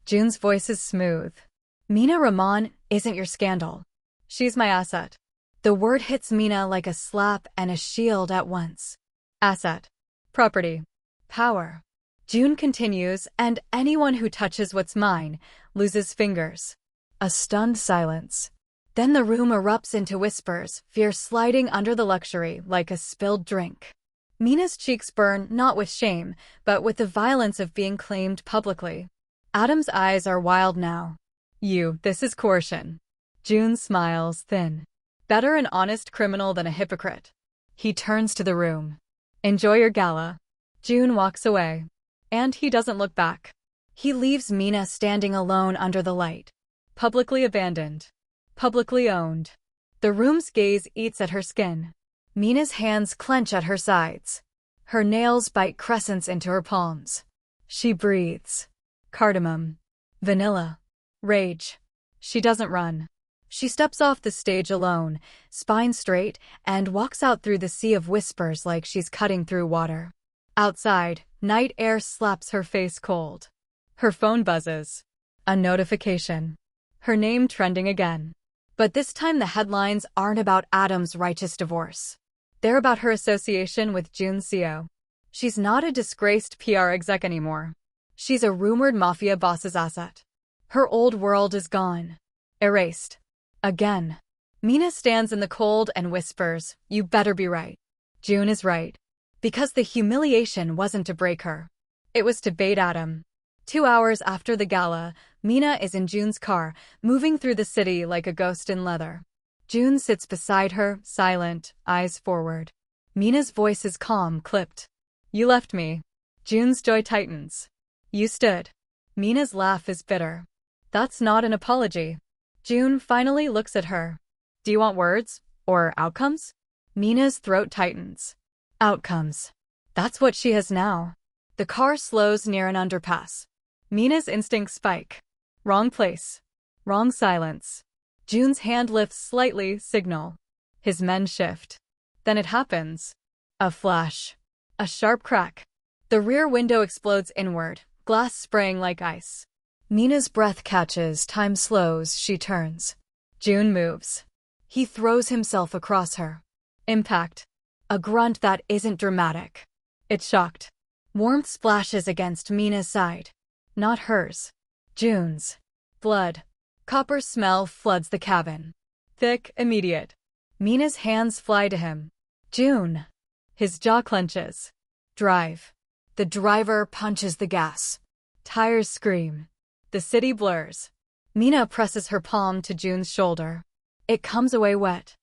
June's voice is smooth. Mina Rahman isn't your scandal. She's my asset. The word hits Mina like a slap and a shield at once. Asset. Property. Power. June continues, and anyone who touches what's mine loses fingers. A stunned silence. Then the room erupts into whispers, fear sliding under the luxury like a spilled drink. Mina's cheeks burn not with shame, but with the violence of being claimed publicly. Adam's eyes are wild now. This is coercion. June smiles, thin. Better an honest criminal than a hypocrite. He turns to the room. Enjoy your gala. June walks away. And he doesn't look back. He leaves Mina standing alone under the light. Publicly abandoned. Publicly owned. The room's gaze eats at her skin. Mina's hands clench at her sides. Her nails bite crescents into her palms. She breathes. Cardamom. Vanilla. Rage. She doesn't run. She steps off the stage alone, spine straight, and walks out through the sea of whispers like she's cutting through water. Outside, night air slaps her face cold. Her phone buzzes. A notification. Her name trending again. But this time the headlines aren't about Adam's righteous divorce. They're about her association with June Seo. She's not a disgraced PR exec anymore. She's a rumored Mafia boss's asset. Her old world is gone. Erased. Again. Mina stands in the cold and whispers, you better be right. June is right. Because the humiliation wasn't to break her. It was to bait Adam. 2 hours after the gala, Mina is in June's car, moving through the city like a ghost in leather. June sits beside her, silent, eyes forward. Mina's voice is calm, clipped. You left me. June's joy tightens. You stood. Mina's laugh is bitter. That's not an apology. June finally looks at her. Do you want words? Or outcomes? Mina's throat tightens. Outcomes. That's what she has now. The car slows near an underpass. Mina's instincts spike. Wrong place. Wrong silence. June's hand lifts slightly, signal. His men shift. Then it happens. A flash. A sharp crack. The rear window explodes inward, glass spraying like ice. Mina's breath catches, time slows, she turns. June moves. He throws himself across her. Impact. A grunt that isn't dramatic. It's shocked. Warmth splashes against Mina's side. Not hers. June's. Blood. Copper smell floods the cabin. Thick, immediate. Mina's hands fly to him. June. His jaw clenches. Drive. The driver punches the gas. Tires scream. The city blurs. Mina presses her palm to June's shoulder. It comes away wet.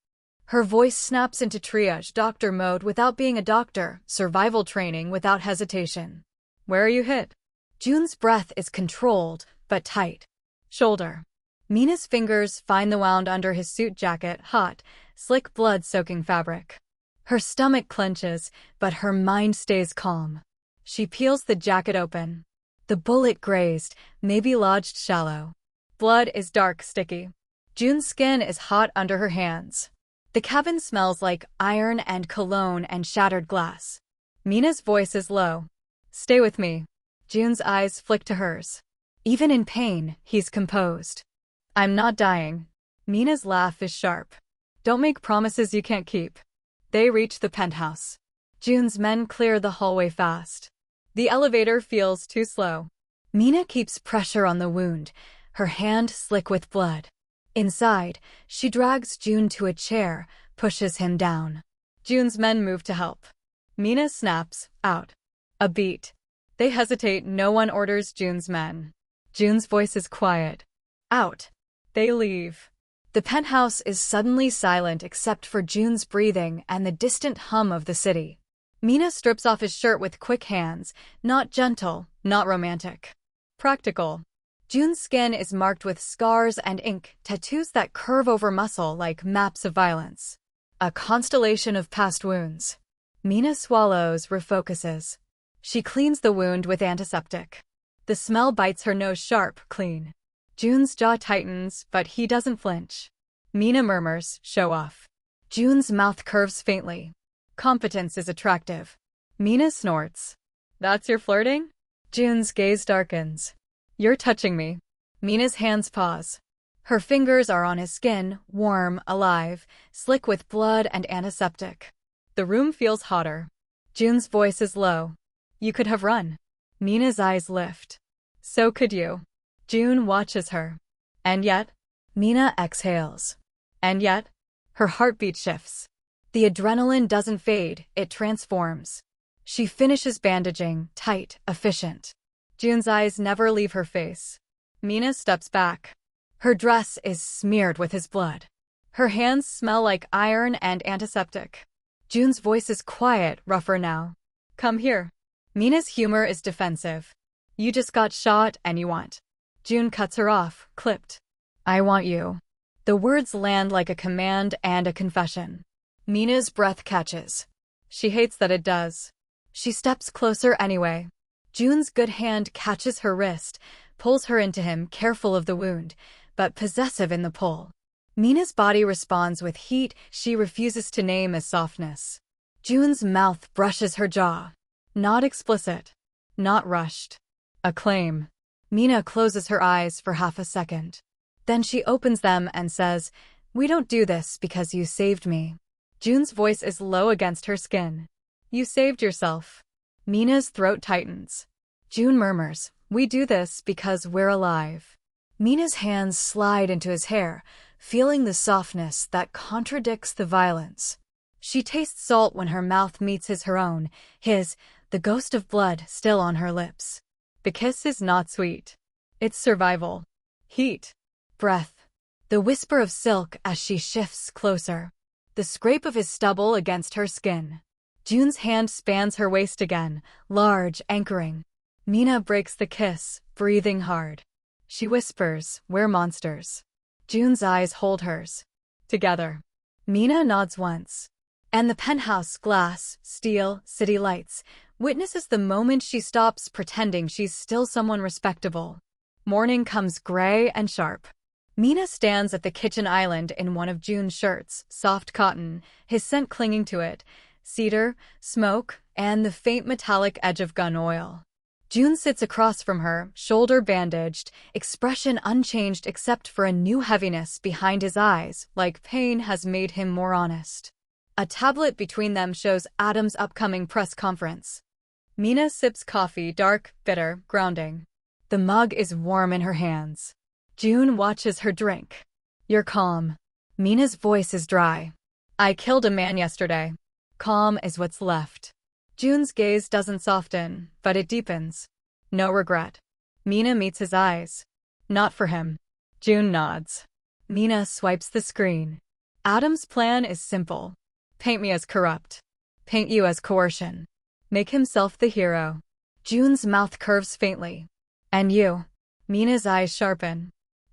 Her voice snaps into triage doctor mode without being a doctor, survival training without hesitation. Where are you hit? June's breath is controlled, but tight. Shoulder. Mina's fingers find the wound under his suit jacket, hot, slick blood-soaking fabric. Her stomach clenches, but her mind stays calm. She peels the jacket open. The bullet grazed, maybe lodged shallow. Blood is dark, sticky. June's skin is hot under her hands. The cabin smells like iron and cologne and shattered glass. Mina's voice is low. Stay with me. June's eyes flick to hers. Even in pain, he's composed. I'm not dying. Mina's laugh is sharp. Don't make promises you can't keep. They reach the penthouse. June's men clear the hallway fast. The elevator feels too slow. Mina keeps pressure on the wound, her hand slick with blood. Inside, she drags June to a chair, pushes him down. June's men move to help. Mina snaps, out. A beat. They hesitate, no one orders June's men. June's voice is quiet. Out. They leave. The penthouse is suddenly silent except for June's breathing and the distant hum of the city. Mina strips off his shirt with quick hands, not gentle, not romantic. Practical. June's skin is marked with scars and ink, tattoos that curve over muscle like maps of violence. A constellation of past wounds. Mina swallows, refocuses. She cleans the wound with antiseptic. The smell bites her nose sharp, clean. June's jaw tightens, but he doesn't flinch. Mina murmurs, show off. June's mouth curves faintly. Competence is attractive. Mina snorts. That's your flirting? June's gaze darkens. You're touching me. Mina's hands pause. Her fingers are on his skin, warm, alive, slick with blood and antiseptic. The room feels hotter. June's voice is low. You could have run. Mina's eyes lift. So could you. June watches her. And yet, Mina exhales. And yet, her heartbeat shifts. The adrenaline doesn't fade, it transforms. She finishes bandaging, tight, efficient. June's eyes never leave her face. Mina steps back. Her dress is smeared with his blood. Her hands smell like iron and antiseptic. June's voice is quiet, rougher now. Come here. Mina's humor is defensive. You just got shot and you want. June cuts her off, clipped. I want you. The words land like a command and a confession. Mina's breath catches. She hates that it does. She steps closer anyway. June's good hand catches her wrist, pulls her into him, careful of the wound, but possessive in the pull. Mina's body responds with heat she refuses to name as softness. June's mouth brushes her jaw. Not explicit. Not rushed. A claim. Mina closes her eyes for half a second. Then she opens them and says, We don't do this because you saved me. June's voice is low against her skin. You saved yourself. Mina's throat tightens. June murmurs, We do this because we're alive. Mina's hands slide into his hair, feeling the softness that contradicts the violence. She tastes salt when her mouth meets her own, the ghost of blood still on her lips. The kiss is not sweet. It's survival. Heat. Breath. The whisper of silk as she shifts closer. The scrape of his stubble against her skin. June's hand spans her waist again, large, anchoring. Mina breaks the kiss, breathing hard. She whispers, We're monsters. June's eyes hold hers. Together. Mina nods once. And the penthouse, glass, steel, city lights, witnesses the moment she stops pretending she's still someone respectable. Morning comes gray and sharp. Mina stands at the kitchen island in one of June's shirts, soft cotton, his scent clinging to it, cedar, smoke, and the faint metallic edge of gun oil. June sits across from her, shoulder bandaged, expression unchanged except for a new heaviness behind his eyes, like pain has made him more honest. A tablet between them shows Adam's upcoming press conference. Mina sips coffee, dark, bitter, grounding. The mug is warm in her hands. June watches her drink. You're calm. Mina's voice is dry. I killed a man yesterday. Calm is what's left. June's gaze doesn't soften, but it deepens. No regret. Mina meets his eyes. Not for him. June nods. Mina swipes the screen. Adam's plan is simple. Paint me as corrupt. Paint you as coercion. Make himself the hero. June's mouth curves faintly. And you? Mina's eyes sharpen.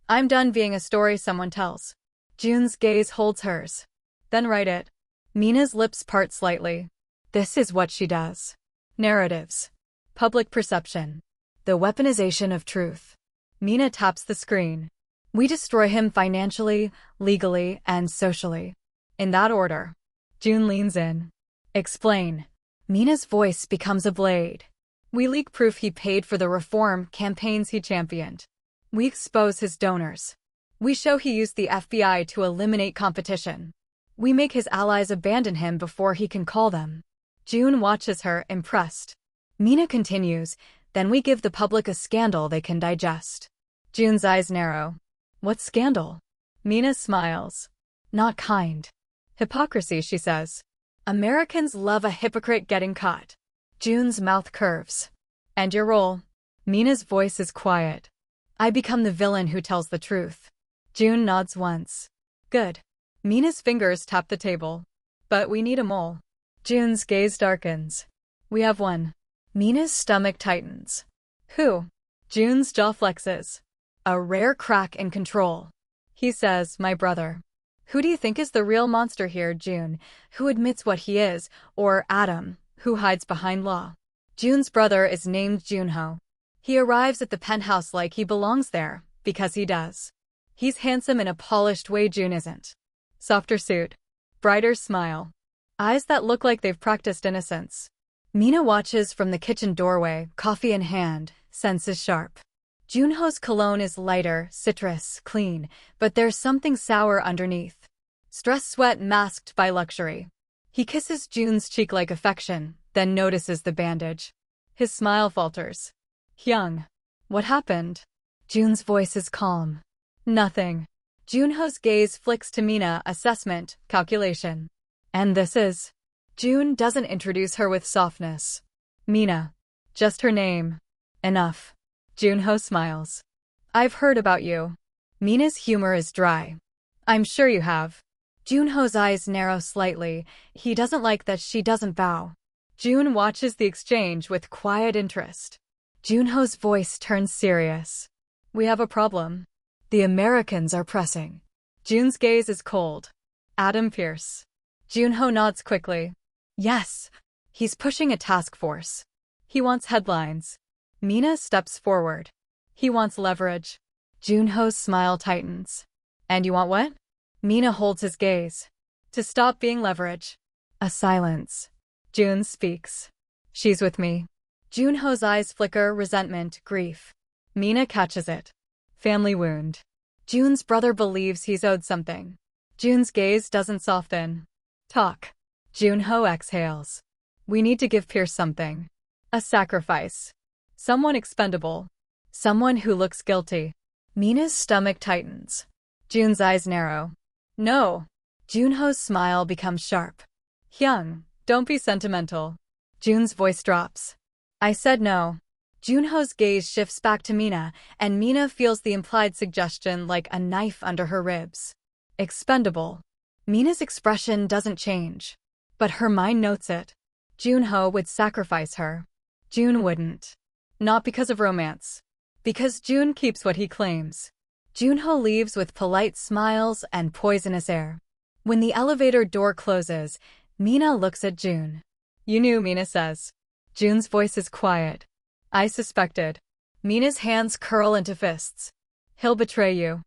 I'm done being a story someone tells. June's gaze holds hers. Then write it. Mina's lips part slightly. This is what she does. Narratives. Public perception. The weaponization of truth. Mina taps the screen. We destroy him financially, legally, and socially. In that order. June leans in. Explain. Mina's voice becomes a blade. We leak proof he paid for the reform campaigns he championed. We expose his donors. We show he used the FBI to eliminate competition. We make his allies abandon him before he can call them. June watches her, impressed. Mina continues, then we give the public a scandal they can digest. June's eyes narrow. What scandal? Mina smiles. Not kind. Hypocrisy, she says. Americans love a hypocrite getting caught. June's mouth curves. And your role? Mina's voice is quiet. I become the villain who tells the truth. June nods once. Good. Mina's fingers tap the table. But we need a mole. June's gaze darkens. We have one. Mina's stomach tightens. Who? June's jaw flexes. A rare crack in control. He says, my brother. Who do you think is the real monster here, June? Who admits what he is, or Adam, who hides behind law? June's brother is named Junho. He arrives at the penthouse like he belongs there, because he does. He's handsome in a polished way June isn't. Softer suit. Brighter smile. Eyes that look like they've practiced innocence. Mina watches from the kitchen doorway, coffee in hand, senses sharp. Junho's cologne is lighter, citrus, clean, but there's something sour underneath. Stress sweat masked by luxury. He kisses June's cheek like affection, then notices the bandage. His smile falters. Hyung. What happened? June's voice is calm. Nothing. Junho's gaze flicks to Mina, assessment, calculation. And this is? June doesn't introduce her with softness. Mina. Just her name. Enough. Junho smiles. I've heard about you. Mina's humor is dry. I'm sure you have. Junho's eyes narrow slightly. He doesn't like that she doesn't bow. June watches the exchange with quiet interest. Junho's voice turns serious. We have a problem. The Americans are pressing. June's gaze is cold. Adam Pierce. Junho nods quickly. Yes. He's pushing a task force. He wants headlines. Mina steps forward. He wants leverage. Junho's smile tightens. And you want what? Mina holds his gaze. To stop being leverage. A silence. June speaks. She's with me. Junho's eyes flicker, resentment, grief. Mina catches it. Family wound. June's brother believes he's owed something. June's gaze doesn't soften. Talk. Junho exhales. We need to give Pierce something. A sacrifice. Someone expendable. Someone who looks guilty. Mina's stomach tightens. June's eyes narrow. No. Junho's smile becomes sharp. Hyung, don't be sentimental. June's voice drops. I said no. Junho's gaze shifts back to Mina, and Mina feels the implied suggestion like a knife under her ribs. Expendable. Mina's expression doesn't change. But her mind notes it. Junho would sacrifice her. June wouldn't. Not because of romance. Because June keeps what he claims. Junho leaves with polite smiles and poisonous air. When the elevator door closes, Mina looks at June. You knew, Mina says. June's voice is quiet. I suspected. Mina's hands curl into fists. He'll betray you.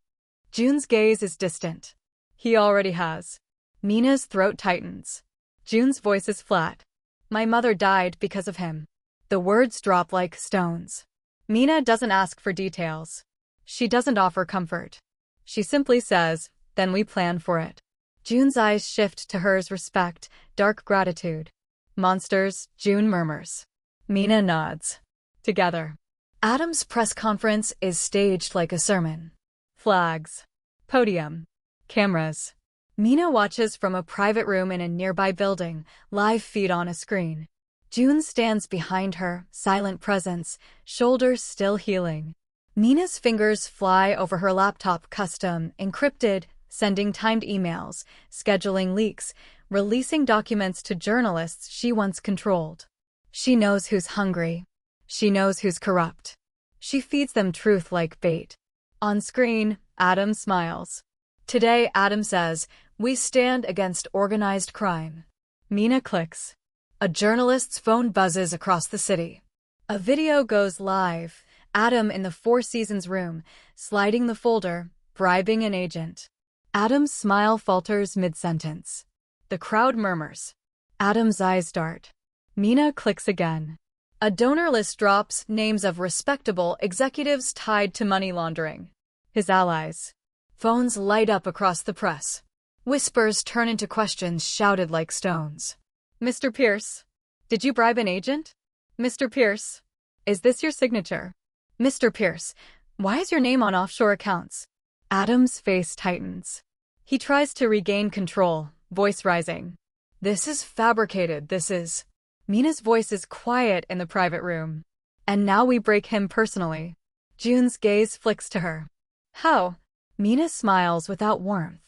June's gaze is distant. He already has. Mina's throat tightens. June's voice is flat. My mother died because of him. The words drop like stones. Mina doesn't ask for details. She doesn't offer comfort. She simply says, then we plan for it. June's eyes shift to hers, respect, dark gratitude. Monsters, June murmurs. Mina nods. Together. Adam's press conference is staged like a sermon. Flags. Podium. Cameras. Mina watches from a private room in a nearby building, live feed on a screen. June stands behind her, silent presence, shoulders still healing. Mina's fingers fly over her laptop, custom, encrypted, sending timed emails, scheduling leaks, releasing documents to journalists she once controlled. She knows who's hungry. She knows who's corrupt. She feeds them truth like bait. On screen, Adam smiles. Today, Adam says, we stand against organized crime. Mina clicks. A journalist's phone buzzes across the city. A video goes live. Adam in the Four Seasons room, sliding the folder, bribing an agent. Adam's smile falters mid-sentence. The crowd murmurs. Adam's eyes dart. Mina clicks again. A donor list drops, names of respectable executives tied to money laundering. His allies. Phones light up across the press. Whispers turn into questions shouted like stones. Mr. Pierce, did you bribe an agent? Mr. Pierce, is this your signature? Mr. Pierce, why is your name on offshore accounts? Adam's face tightens. He tries to regain control, voice rising. This is fabricated, this is. Mina's voice is quiet in the private room. And now we break him personally. June's gaze flicks to her. How? Mina smiles without warmth.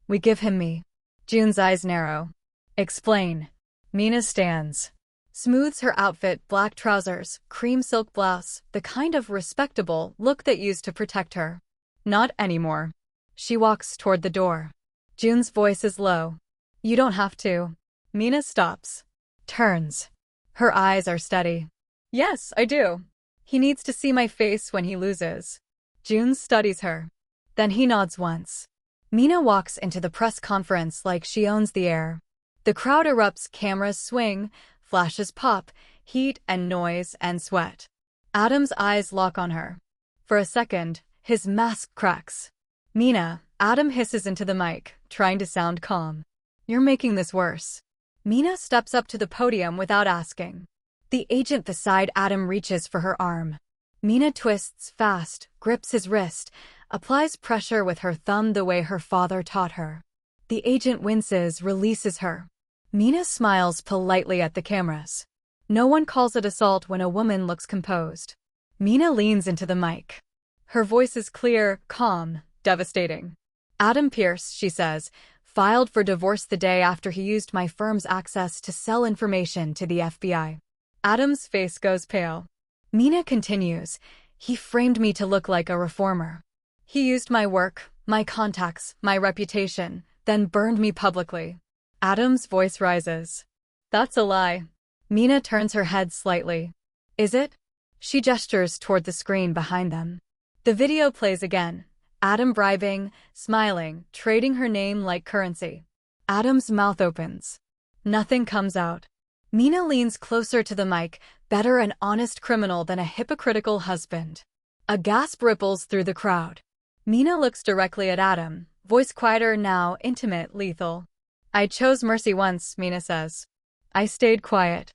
We give him me. June's eyes narrow. Explain. Mina stands. Smooths her outfit, black trousers, cream silk blouse, the kind of respectable look that used to protect her. Not anymore. She walks toward the door. June's voice is low. You don't have to. Mina stops. Turns. Her eyes are steady. Yes, I do. He needs to see my face when he loses. June studies her. Then he nods once. Mina walks into the press conference like she owns the air. The crowd erupts, cameras swing, flashes pop, heat and noise and sweat. Adam's eyes lock on her. For a second, his mask cracks. Mina, Adam hisses into the mic, trying to sound calm. You're making this worse. Mina steps up to the podium without asking. The agent beside Adam reaches for her arm. Mina twists fast, grips his wrist, applies pressure with her thumb the way her father taught her. The agent winces, releases her. Mina smiles politely at the cameras. No one calls it assault when a woman looks composed. Mina leans into the mic. Her voice is clear, calm, devastating. Adam Pierce, she says, filed for divorce the day after he used my firm's access to sell information to the FBI. Adam's face goes pale. Mina continues, he framed me to look like a reformer. He used my work, my contacts, my reputation, then burned me publicly. Adam's voice rises. That's a lie. Mina turns her head slightly. Is it? She gestures toward the screen behind them. The video plays again. Adam bribing, smiling, trading her name like currency. Adam's mouth opens. Nothing comes out. Mina leans closer to the mic, better an honest criminal than a hypocritical husband. A gasp ripples through the crowd. Mina looks directly at Adam, voice quieter now, intimate, lethal. I chose mercy once, Mina says. I stayed quiet.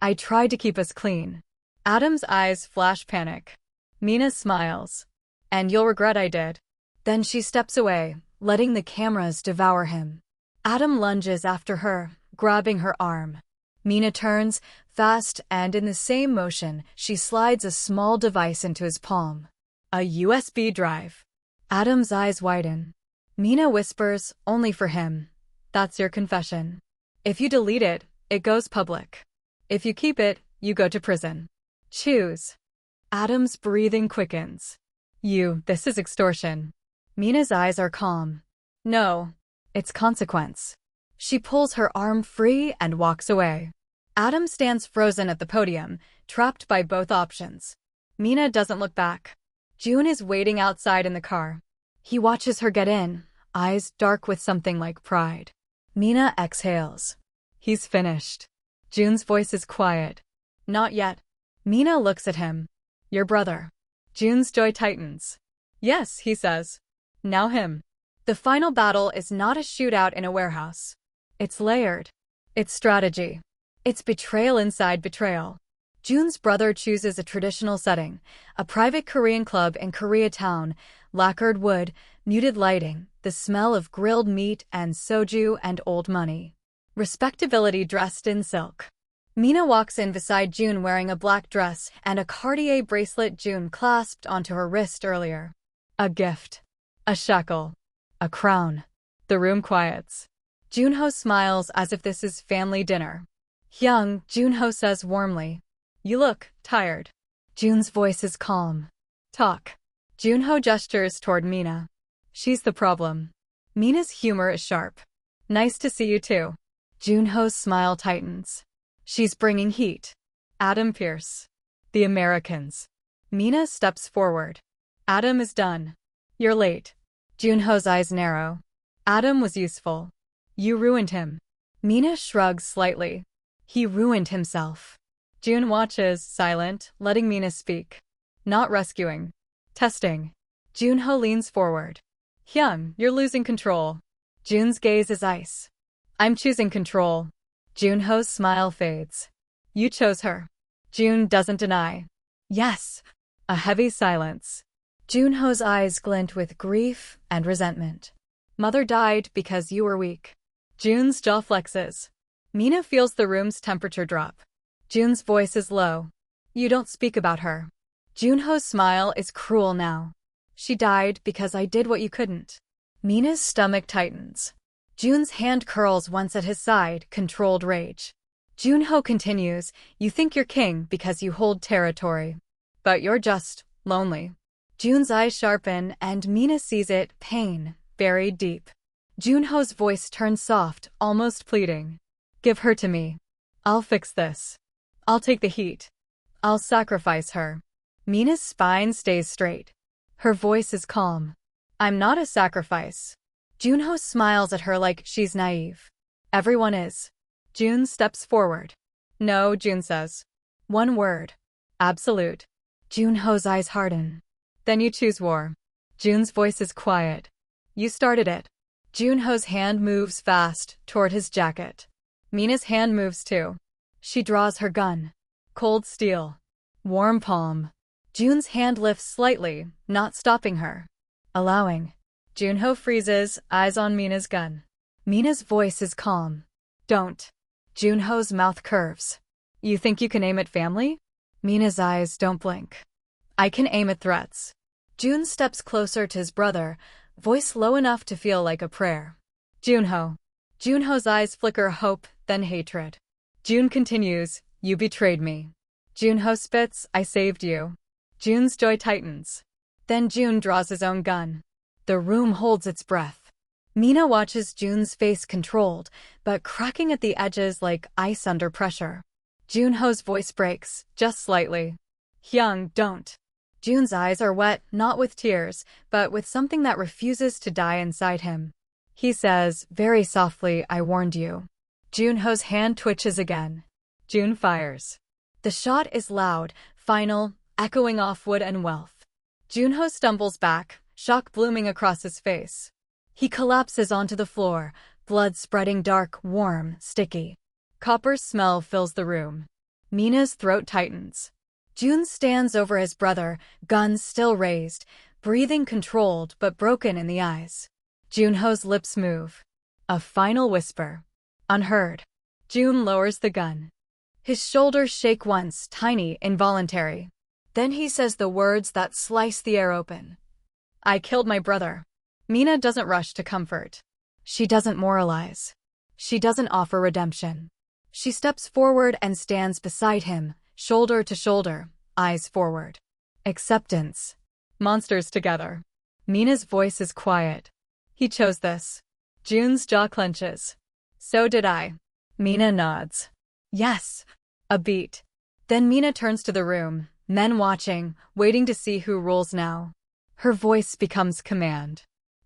I tried to keep us clean. Adam's eyes flash panic. Mina smiles. And you'll regret I did. Then she steps away, letting the cameras devour him. Adam lunges after her, grabbing her arm. Mina turns, fast, and in the same motion, she slides a small device into his palm. A USB drive. Adam's eyes widen. Mina whispers, only for him. That's your confession. If you delete it, it goes public. If you keep it, you go to prison. Choose. Adam's breathing quickens. This is extortion. Mina's eyes are calm. No, it's consequence. She pulls her arm free and walks away. Adam stands frozen at the podium, trapped by both options. Mina doesn't look back. June is waiting outside in the car. He watches her get in, eyes dark with something like pride. Mina exhales. He's finished. June's voice is quiet. Not yet. Mina looks at him. Your brother. June's joy tightens. Yes, he says. Now him. The final battle is not a shootout in a warehouse. It's layered. It's strategy. It's betrayal inside betrayal. June's brother chooses a traditional setting, a private Korean club in Koreatown, lacquered wood, muted lighting, the smell of grilled meat and soju and old money. Respectability dressed in silk. Mina walks in beside June wearing a black dress and a Cartier bracelet June clasped onto her wrist earlier. A gift. A shackle. A crown. The room quiets. Junho smiles as if this is family dinner. Hyung, Junho says warmly. You look tired. June's voice is calm. Talk. Junho gestures toward Mina. She's the problem. Mina's humor is sharp. Nice to see you too. Junho's smile tightens. She's bringing heat. Adam Pierce. The Americans. Mina steps forward. Adam is done. You're late. Junho's eyes narrow. Adam was useful. You ruined him. Mina shrugs slightly. He ruined himself. June watches, silent, letting Mina speak. Not rescuing. Testing. Junho leans forward. Hyung, you're losing control. June's gaze is ice. I'm choosing control. Junho's smile fades. You chose her. June doesn't deny. Yes. A heavy silence. Junho's eyes glint with grief and resentment. Mother died because you were weak. June's jaw flexes. Mina feels the room's temperature drop. June's voice is low. You don't speak about her. Junho's smile is cruel now. She died because I did what you couldn't. Mina's stomach tightens. June's hand curls once at his side, controlled rage. Junho continues, you think you're king because you hold territory. But you're just lonely. June's eyes sharpen and Mina sees it, pain, buried deep. Junho's voice turns soft, almost pleading. Give her to me. I'll fix this. I'll take the heat. I'll sacrifice her. Mina's spine stays straight. Her voice is calm. I'm not a sacrifice. Junho smiles at her like she's naive. Everyone is. June steps forward. No, June says. One word. Absolute. Junho's eyes harden. Then you choose war. June's voice is quiet. You started it. Junho's hand moves fast toward his jacket. Mina's hand moves too. She draws her gun. Cold steel. Warm palm. June's hand lifts slightly, not stopping her. Allowing. Junho freezes, eyes on Mina's gun. Mina's voice is calm. Don't. Junho's mouth curves. You think you can aim at family? Mina's eyes don't blink. I can aim at threats. June steps closer to his brother, voice low enough to feel like a prayer. Junho. Junho's eyes flicker hope, then hatred. June continues, you betrayed me. Junho spits, I saved you. June's joy tightens. Then June draws his own gun. The room holds its breath. Mina watches June's face controlled, but cracking at the edges like ice under pressure. Junho's voice breaks, just slightly. Hyung, don't. June's eyes are wet, not with tears, but with something that refuses to die inside him. He says, very softly, I warned you. Junho's hand twitches again. June fires. The shot is loud, final, echoing off wood and wealth. Junho stumbles back, shock blooming across his face. He collapses onto the floor, blood spreading dark, warm, sticky. Copper's smell fills the room. Mina's throat tightens. June stands over his brother, gun still raised, breathing controlled but broken in the eyes. Junho's lips move. A final whisper. Unheard. June lowers the gun. His shoulders shake once, tiny, involuntary. Then he says the words that slice the air open. I killed my brother. Mina doesn't rush to comfort. She doesn't moralize. She doesn't offer redemption. She steps forward and stands beside him, shoulder to shoulder, eyes forward. Acceptance. Monsters together. Mina's voice is quiet. He chose this. June's jaw clenches. So did I. Mina nods. Yes. A beat. Then Mina turns to the room, men watching, waiting to see who rules now. Her voice becomes command.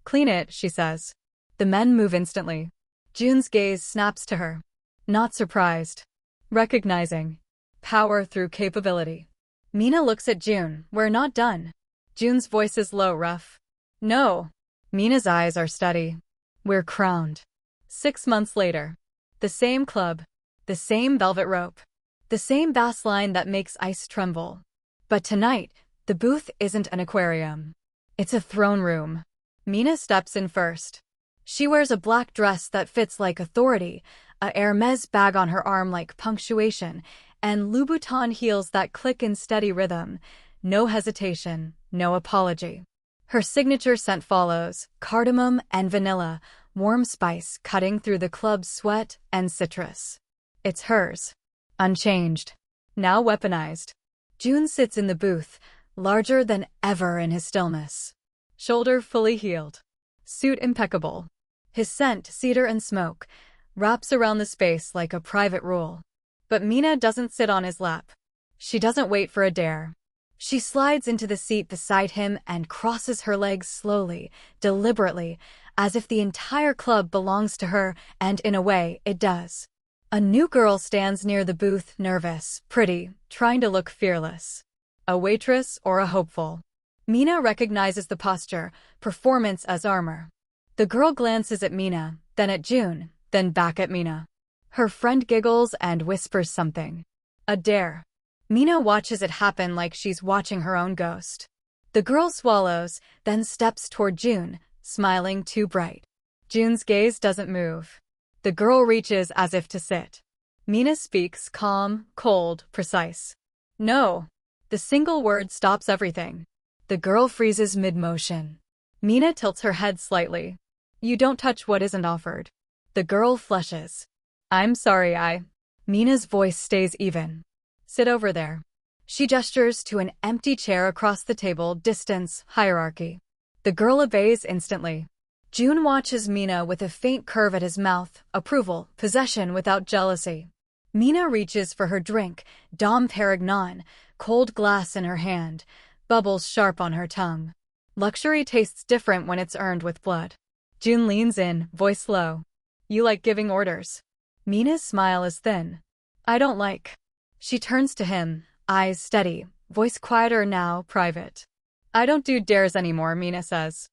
Clean it, she says. The men move instantly. June's gaze snaps to her. Not surprised. Recognizing. Power through capability. Mina looks at June. We're not done. June's voice is low, rough. No. Mina's eyes are steady. We're crowned. 6 months later. The same club. The same velvet rope. The same bass line that makes ice tremble. But tonight, the booth isn't an aquarium. It's a throne room. Mina steps in first. She wears a black dress that fits like authority, a Hermes bag on her arm like punctuation, and Louboutin heels that click in steady rhythm. No hesitation, no apology. Her signature scent follows, cardamom and vanilla, warm spice cutting through the club's sweat and citrus. It's hers. Unchanged. Now weaponized. June sits in the booth, larger than ever in his stillness. Shoulder fully healed. Suit impeccable. His scent, cedar and smoke, wraps around the space like a private rule. But Mina doesn't sit on his lap. She doesn't wait for a dare. She slides into the seat beside him and crosses her legs slowly, deliberately, as if the entire club belongs to her, and in a way, it does. A new girl stands near the booth, nervous, pretty, trying to look fearless. A waitress or a hopeful. Mina recognizes the posture, performance as armor. The girl glances at Mina, then at June, then back at Mina. Her friend giggles and whispers something. A dare. Mina watches it happen like she's watching her own ghost. The girl swallows, then steps toward June, smiling too bright. June's gaze doesn't move. The girl reaches as if to sit. Mina speaks, calm, cold, precise. No. The single word stops everything. The girl freezes mid-motion. Mina tilts her head slightly. You don't touch what isn't offered. The girl flushes. I'm sorry, Mina's voice stays even. Sit over there. She gestures to an empty chair across the table, distance, hierarchy. The girl obeys instantly. June watches Mina with a faint curve at his mouth, approval, possession without jealousy. Mina reaches for her drink, Dom Perignon, cold glass in her hand, bubbles sharp on her tongue. Luxury tastes different when it's earned with blood. June leans in, voice low. You like giving orders. Mina's smile is thin. I don't like. She turns to him, eyes steady, voice quieter now, private. I don't do dares anymore, Mina says.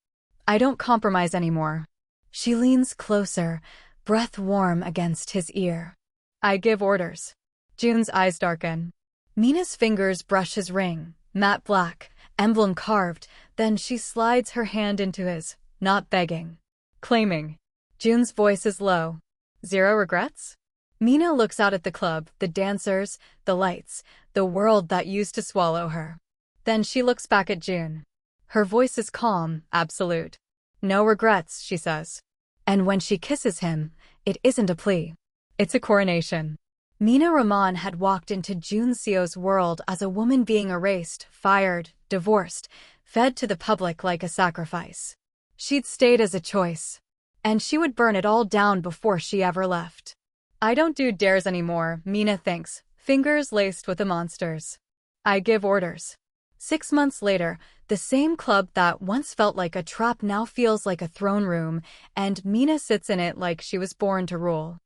I don't compromise anymore. She leans closer, breath warm against his ear. I give orders. June's eyes darken. Mina's fingers brush his ring, matte black, emblem carved, then she slides her hand into his, not begging. Claiming. June's voice is low. Zero regrets? Mina looks out at the club, the dancers, the lights, the world that used to swallow her. Then she looks back at June. Her voice is calm, absolute. No regrets, she says. And when she kisses him, it isn't a plea. It's a coronation. Mina Rahman had walked into June Seo's world as a woman being erased, fired, divorced, fed to the public like a sacrifice. She'd stayed as a choice. And she would burn it all down before she ever left. I don't do dares anymore, Mina thinks, fingers laced with the monsters. I give orders. 6 months later, the same club that once felt like a trap now feels like a throne room, and Mina sits in it like she was born to rule.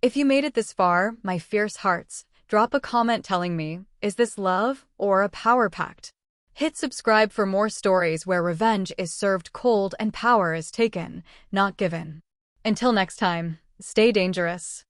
If you made it this far, my fierce hearts, drop a comment telling me, is this love or a power pact? Hit subscribe for more stories where revenge is served cold and power is taken, not given. Until next time, stay dangerous.